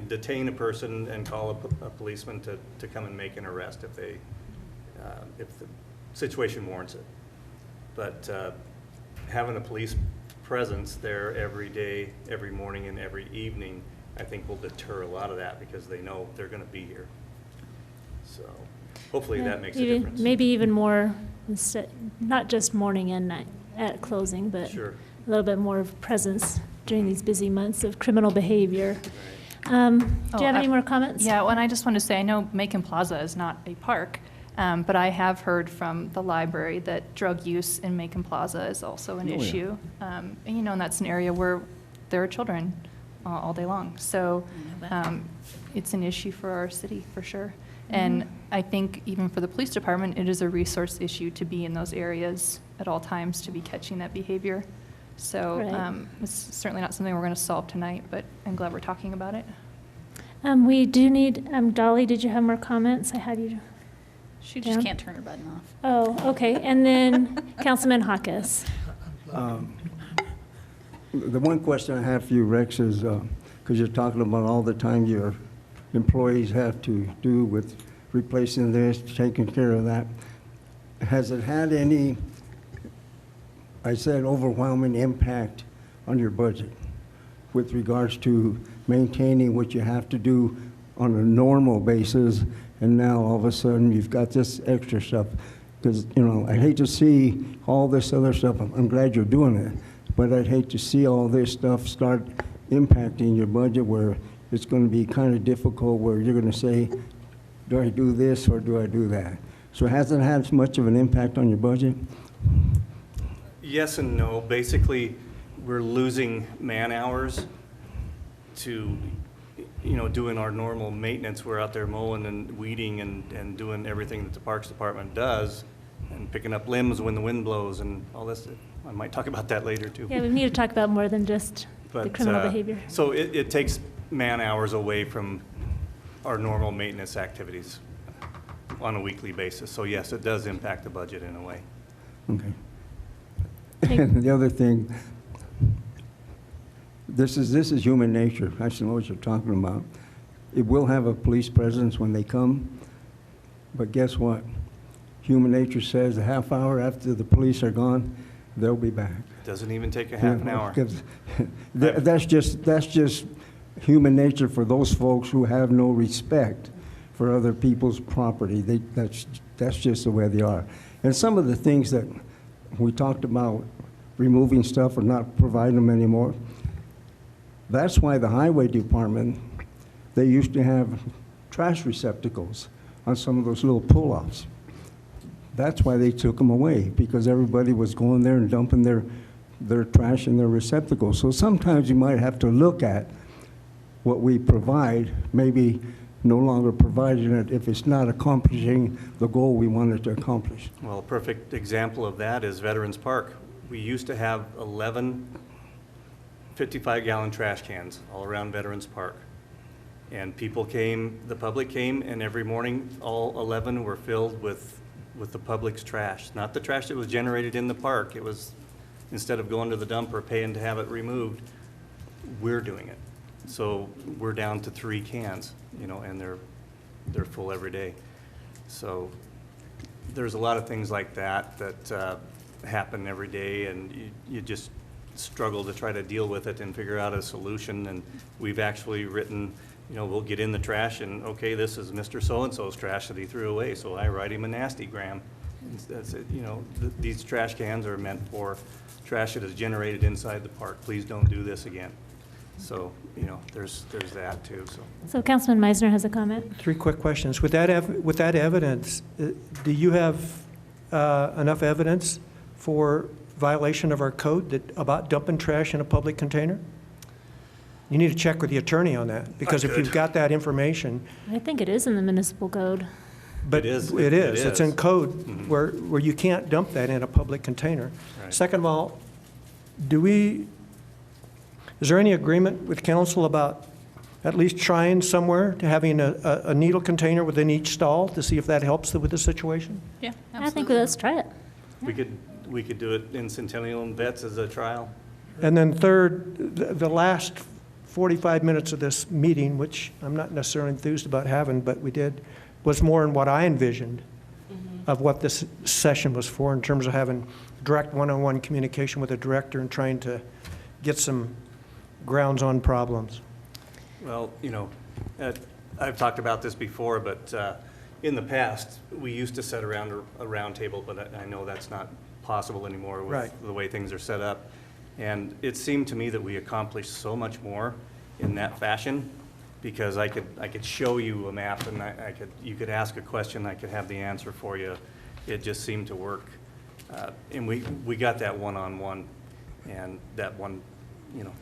detain a person and call a policeman to come and make an arrest if the situation warrants it. But having a police presence there every day, every morning and every evening, I think will deter a lot of that because they know they're going to be here. So hopefully that makes a difference. Maybe even more, not just morning and night at closing, but Sure. a little bit more of presence during these busy months of criminal behavior. Do you have any more comments? Yeah, well, and I just want to say, I know Macon Plaza is not a park, but I have heard from the library that drug use in Macon Plaza is also an issue. And that's an area where there are children all day long. So it's an issue for our city, for sure. And I think even for the police department, it is a resource issue to be in those areas at all times to be catching that behavior. So Right. it's certainly not something we're going to solve tonight, but I'm glad we're talking about it. We do need, Dolly, did you have more comments? I had you. She just Yeah. can't turn her button off. Oh, okay. And then Councilman Hawkes. The one question I have for you, Rex, is, because you're talking about all the time your employees have to do with replacing this, taking care of that. Has it had any, I said, overwhelming impact on your budget with regards to maintaining what you have to do on a normal basis, and now all of a sudden you've got this extra stuff? Because, you know, I hate to see all this other stuff. I'm glad you're doing it, but I'd hate to see all this stuff start impacting your budget where it's going to be kind of difficult, where you're going to say, do I do this or do I do that? So has it had much of an impact on your budget? Yes and no. Basically, we're losing man-hours to, you know, doing our normal maintenance. We're out there mowing and weeding and doing everything that the Parks Department does, and picking up limbs when the wind blows and all this. I might talk about that later, too. Yeah, we need to talk about more than just the criminal behavior. So it takes man-hours away from our normal maintenance activities on a weekly basis. So yes, it does impact the budget in a way. Okay. And the other thing, this is human nature. I should know what you're talking about. It will have a police presence when they come, but guess what? Human nature says a half hour after the police are gone, they'll be back. Doesn't even take a half an hour. Because that's just human nature for those folks who have no respect for other people's property. That's just the way they are. And some of the things that we talked about, removing stuff or not providing them anymore, that's why the highway department, they used to have trash receptacles on some of those little pull-offs. That's why they took them away, because everybody was going there and dumping their trash in their receptacles. So sometimes you might have to look at what we provide, maybe no longer providing it if it's not accomplishing the goal we wanted to accomplish. Well, a perfect example of that is Veterans Park. We used to have 11 55-gallon trash cans all around Veterans Park. And people came, the public came, and every morning, all 11 were filled with the public's trash. Not the trash that was generated in the park. It was, instead of going to the dump or paying to have it removed, we're doing it. So we're down to 3 cans, you know, and they're full every day. So there's a lot of things like that that happen every day, and you just struggle to try to deal with it and figure out a solution. And we've actually written, you know, we'll get in the trash and, okay, this is Mr. So-and-so's trash that he threw away, so I write him a nastygram. That's it, you know, these trash cans are meant for trash that is generated inside the park. Please don't do this again. So, you know, there's that too, so. So Councilman Meisner has a comment. 3 quick questions. With that evidence, do you have enough evidence for violation of our code about dumping trash in a public container? You need to check with the attorney on that, because if you've got that information. I think it is in the municipal code. But It is. it is. It's in code Mhm. where you can't dump that in a public container. Right. Second of all, is there any agreement with council about at least trying somewhere to having a needle container within each stall to see if that helps with the situation? Yeah, I think let's try it. We could do it in Centennial and Vets as a trial. And then third, the last 45 minutes of this meeting, which I'm not necessarily enthused about having, but we did, was more in what I envisioned of what this session was for, in terms of having direct one-on-one communication with the director and trying to get some grounds on problems. Well, you know, I've talked about this before, but in the past, we used to sit around a round table, but I know that's not possible anymore with Right. the way things are set up. And it seemed to me that we accomplished so much more in that fashion, because I could show you a map, and you could ask a question, I could have the answer for you. It just seemed to work. And we got that one-on-one, and that one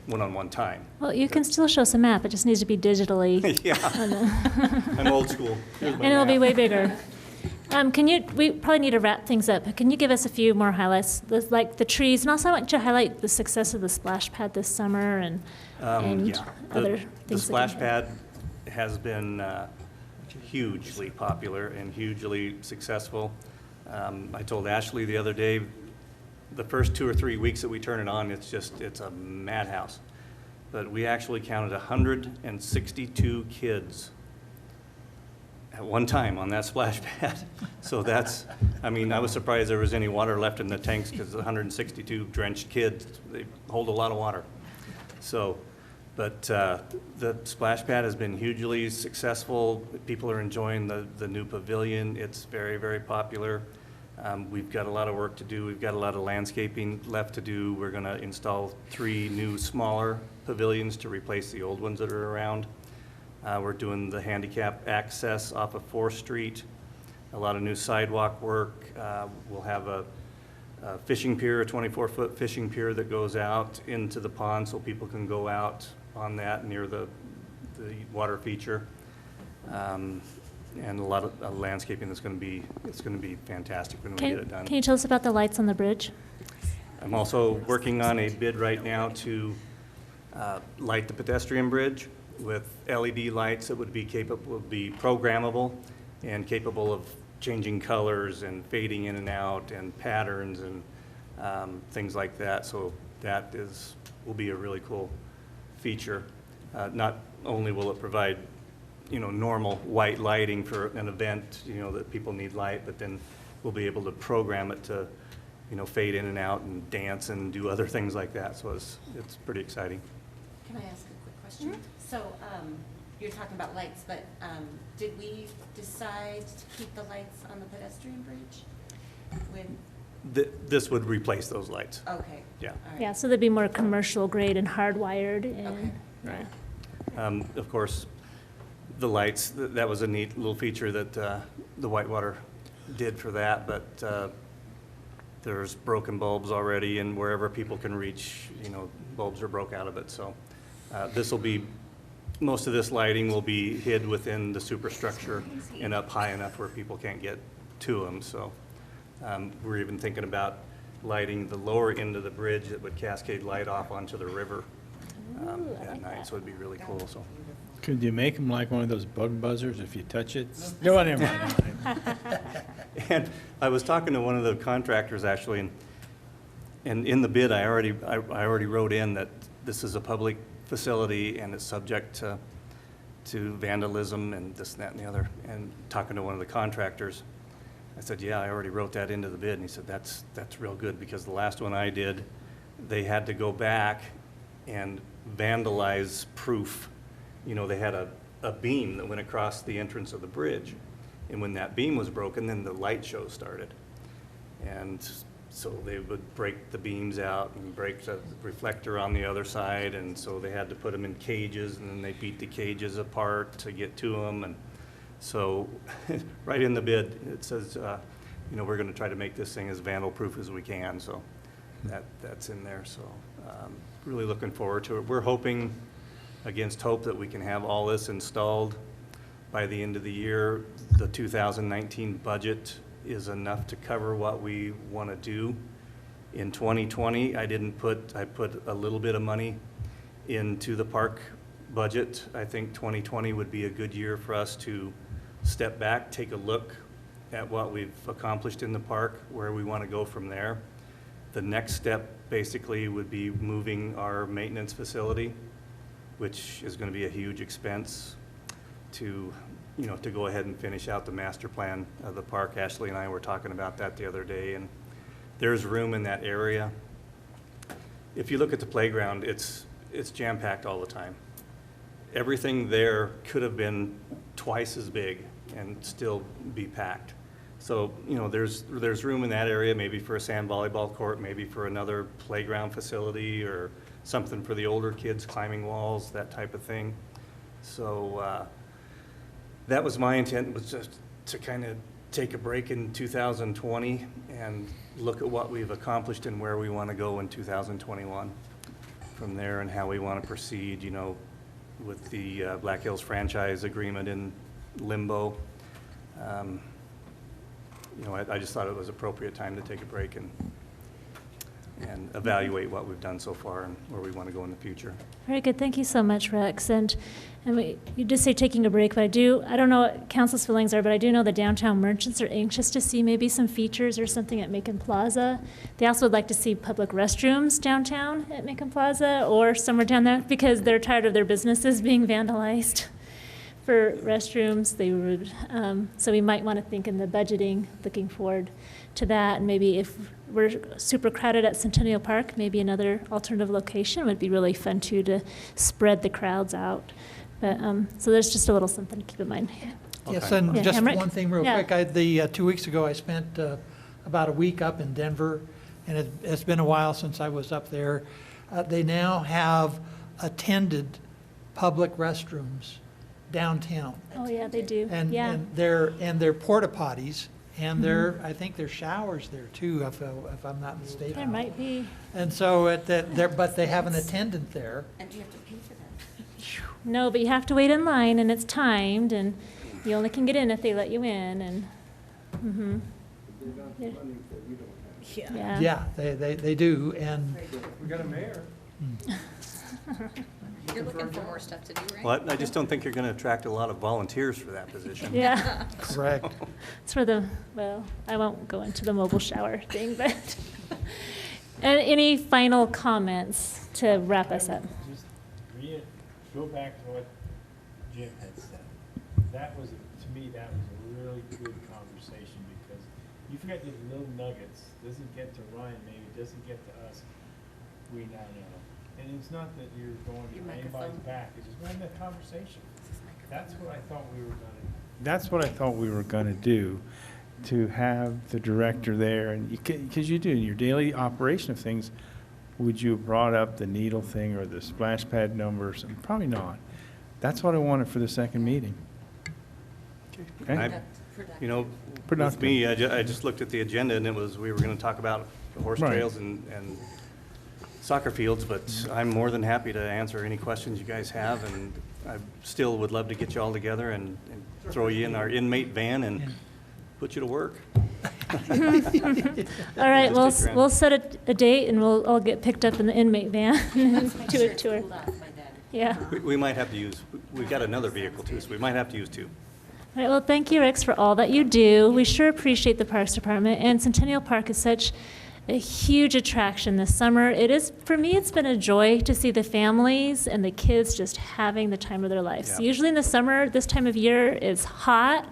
one-on-one time. Well, you can still show us a map, it just needs to be digitally. Yeah, on the- I'm old school. Here's my And it'll be map. way bigger. We probably need to wrap things up. Can you give us a few more highlights, like the trees, and also I want you to highlight the success of the splash pad this summer and Yeah. other The things. splash pad has been hugely popular and hugely successful. I told Ashley the other day, the first 2 or 3 weeks that we turn it on, it's a madhouse. But we actually counted 162 kids at one time on that splash pad. So I was surprised there was any water left in the tanks because 162 drenched kids, they hold a lot of water. So, but the splash pad has been hugely successful. People are enjoying the new pavilion. It's very, very popular. We've got a lot of work to do. We've got a lot of landscaping left to do. We're going to install 3 new smaller pavilions to replace the old ones that are around. We're doing the handicap access off of 4th Street, a lot of new sidewalk work. We'll have a fishing pier, a 24-foot fishing pier that goes out into the pond so people can go out on that near the water feature. And a lot of landscaping it's going to be fantastic when we get it done. Can you tell us about the lights on the bridge? I'm also working on a bid right now to light the pedestrian bridge with LED lights that would be programmable and capable of changing colors and fading in and out and patterns and things like that. So that will be a really cool feature. Not only will it provide normal white lighting for an event, that people need light, but then we'll be able to program it to, fade in and out and dance and do other things like that. So it's pretty exciting. Can I ask a quick question? So you're talking about lights, but did we decide to keep the lights on the pedestrian bridge? This would replace those lights. Okay. Yeah. All right. Yeah, so they'd be more commercial grade and hardwired and, Okay. yeah. Of course, the lights, that was a neat little feature that the Whitewater did for that, but there's broken bulbs already, and wherever people can reach, bulbs are broke out of it. So most of this lighting will be hid within the superstructure and up high enough where people can't get to them. So we're even thinking about lighting the lower end of the bridge that would cascade light off onto the river at night, so it'd be really cool. So. Could you make them like one of those bug buzzers if you touch it? No, never mind. And I was talking to one of the contractors actually, and in the bid I already wrote in that this is a public facility and it's subject to vandalism and this and that and the other. And talking to one of the contractors, I said, yeah, I already wrote that into the bid. And he said, that's real good, because the last one I did, they had to go back and vandalize proof. They had a beam that went across the entrance of the bridge. And when that beam was broken, then the light show started. And so they would break the beams out and break the reflector on the other side. And so they had to put them in cages, and then they beat the cages apart to get to them. And so right in the bid, it says, we're going to try to make this thing as vandal-proof as we can. So that's in there. So really looking forward to it. We're hoping against hope that we can have all this installed by the end of the year. The 2019 budget is enough to cover what we want to do. In 2020, I put a little bit of money into the park budget. I think 2020 would be a good year for us to step back, take a look at what we've accomplished in the park, where we want to go from there. The next step basically would be moving our maintenance facility, which is going to be a huge expense, to go ahead and finish out the master plan of the park. Ashley and I were talking about that the other day, and there's room in that area. If you look at the playground, it's jam-packed all the time. Everything there could have been twice as big and still be packed. So, there's room in that area, maybe for a sand volleyball court, maybe for another playground facility, or something for the older kids climbing walls, that type of thing. So that was my intent, was just to kind of take a break in 2020 and look at what we've accomplished and where we want to go in 2021. from there and how we want to proceed, you know, with the Black Hills franchise agreement in limbo. You know, I just thought it was appropriate time to take a break and evaluate what we've done so far and where we want to go in the future. Very good. Thank you so much, Rex. And you did say taking a break, but I don't know what council's feelings are, but I do know the downtown merchants are anxious to see maybe some features or something at Macon Plaza. They also would like to see public restrooms downtown at Macon Plaza or somewhere down there because they're tired of their businesses being vandalized for restrooms. They would, so we might want to think in the budgeting, looking forward to that. And maybe if we're super crowded at Centennial Park, maybe another alternative location would be really fun too, to spread the crowds out. But so there's just a little something to keep in mind. Yes, Okay. and Yeah, just Hamrick? one thing real Yeah. quick. 2 weeks ago, I spent about a week up in Denver, and it's been a while since I was up there. They now have attended public restrooms downtown. Oh, yeah, they do. And, Yeah. and they're porta potties, and I think there's showers there too, if I'm not mistaken. There might be. And so but they have an attendant there. And do you have to pay for that? No, but you have to wait in line, and it's timed, and you only can get in if they let you in, and, yeah. Yeah, they do, and We got a mayor. You're looking for more stuff to do, right? Well, I just don't think you're going to attract a lot of volunteers for that position. Yeah. correct. It's for well, I won't go into the mobile shower thing, but. And any final comments to wrap us up? Just go back to what Jim had said. That was, to me, that was a really good conversation because you forget these little nuggets, doesn't get to Ryan, maybe doesn't get to us, we now know. And it's not that you're going Your to anybody's microphone. back, it's just one the conversation. That's what I thought we were gonna do, to have the director there, and because you do, in your daily operation of things, would you have brought up the needle thing or the splash pad numbers? Probably not. That's what I wanted for the second meeting. And Okay? you know, with Productive. me, I just looked at the agenda and we were going to talk about the horse Right. trails and soccer fields, but I'm more than happy to answer any questions you guys have, and I still would love to get you all together and throw you in our inmate van and put you to work. All right, Just take your we'll set a date, and we'll all get picked up in the inmate van to a tour. Yeah. We might have to use, we've got another vehicle too, so we might have to use two. All right, well, thank you, Rex, for all that you do. We sure appreciate the Parks Department, and Centennial Park is such a huge attraction this summer. It is, for me, it's been a joy to see the families and the kids just having the time of their lives. Yeah. Usually in the summer, this time of year, it's hot,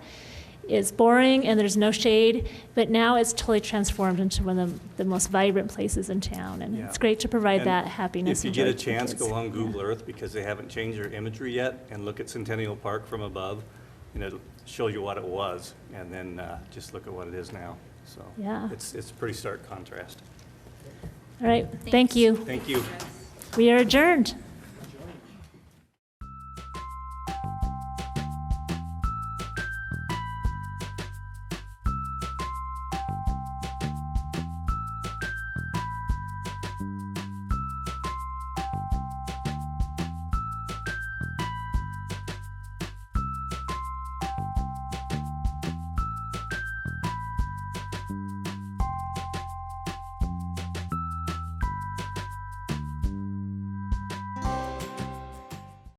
it's boring, and there's no shade, but now it's totally transformed into one of the most vibrant places in town, and Yeah. it's great to provide And that happiness. If you and get joy a to the chance, kids. go on Google Earth, because they haven't changed their imagery yet, and look at Centennial Park from above, and it'll show you what it was, and then just look at what it is now. So Yeah. it's a pretty stark contrast. All right, thank you. Thank you. We are adjourned.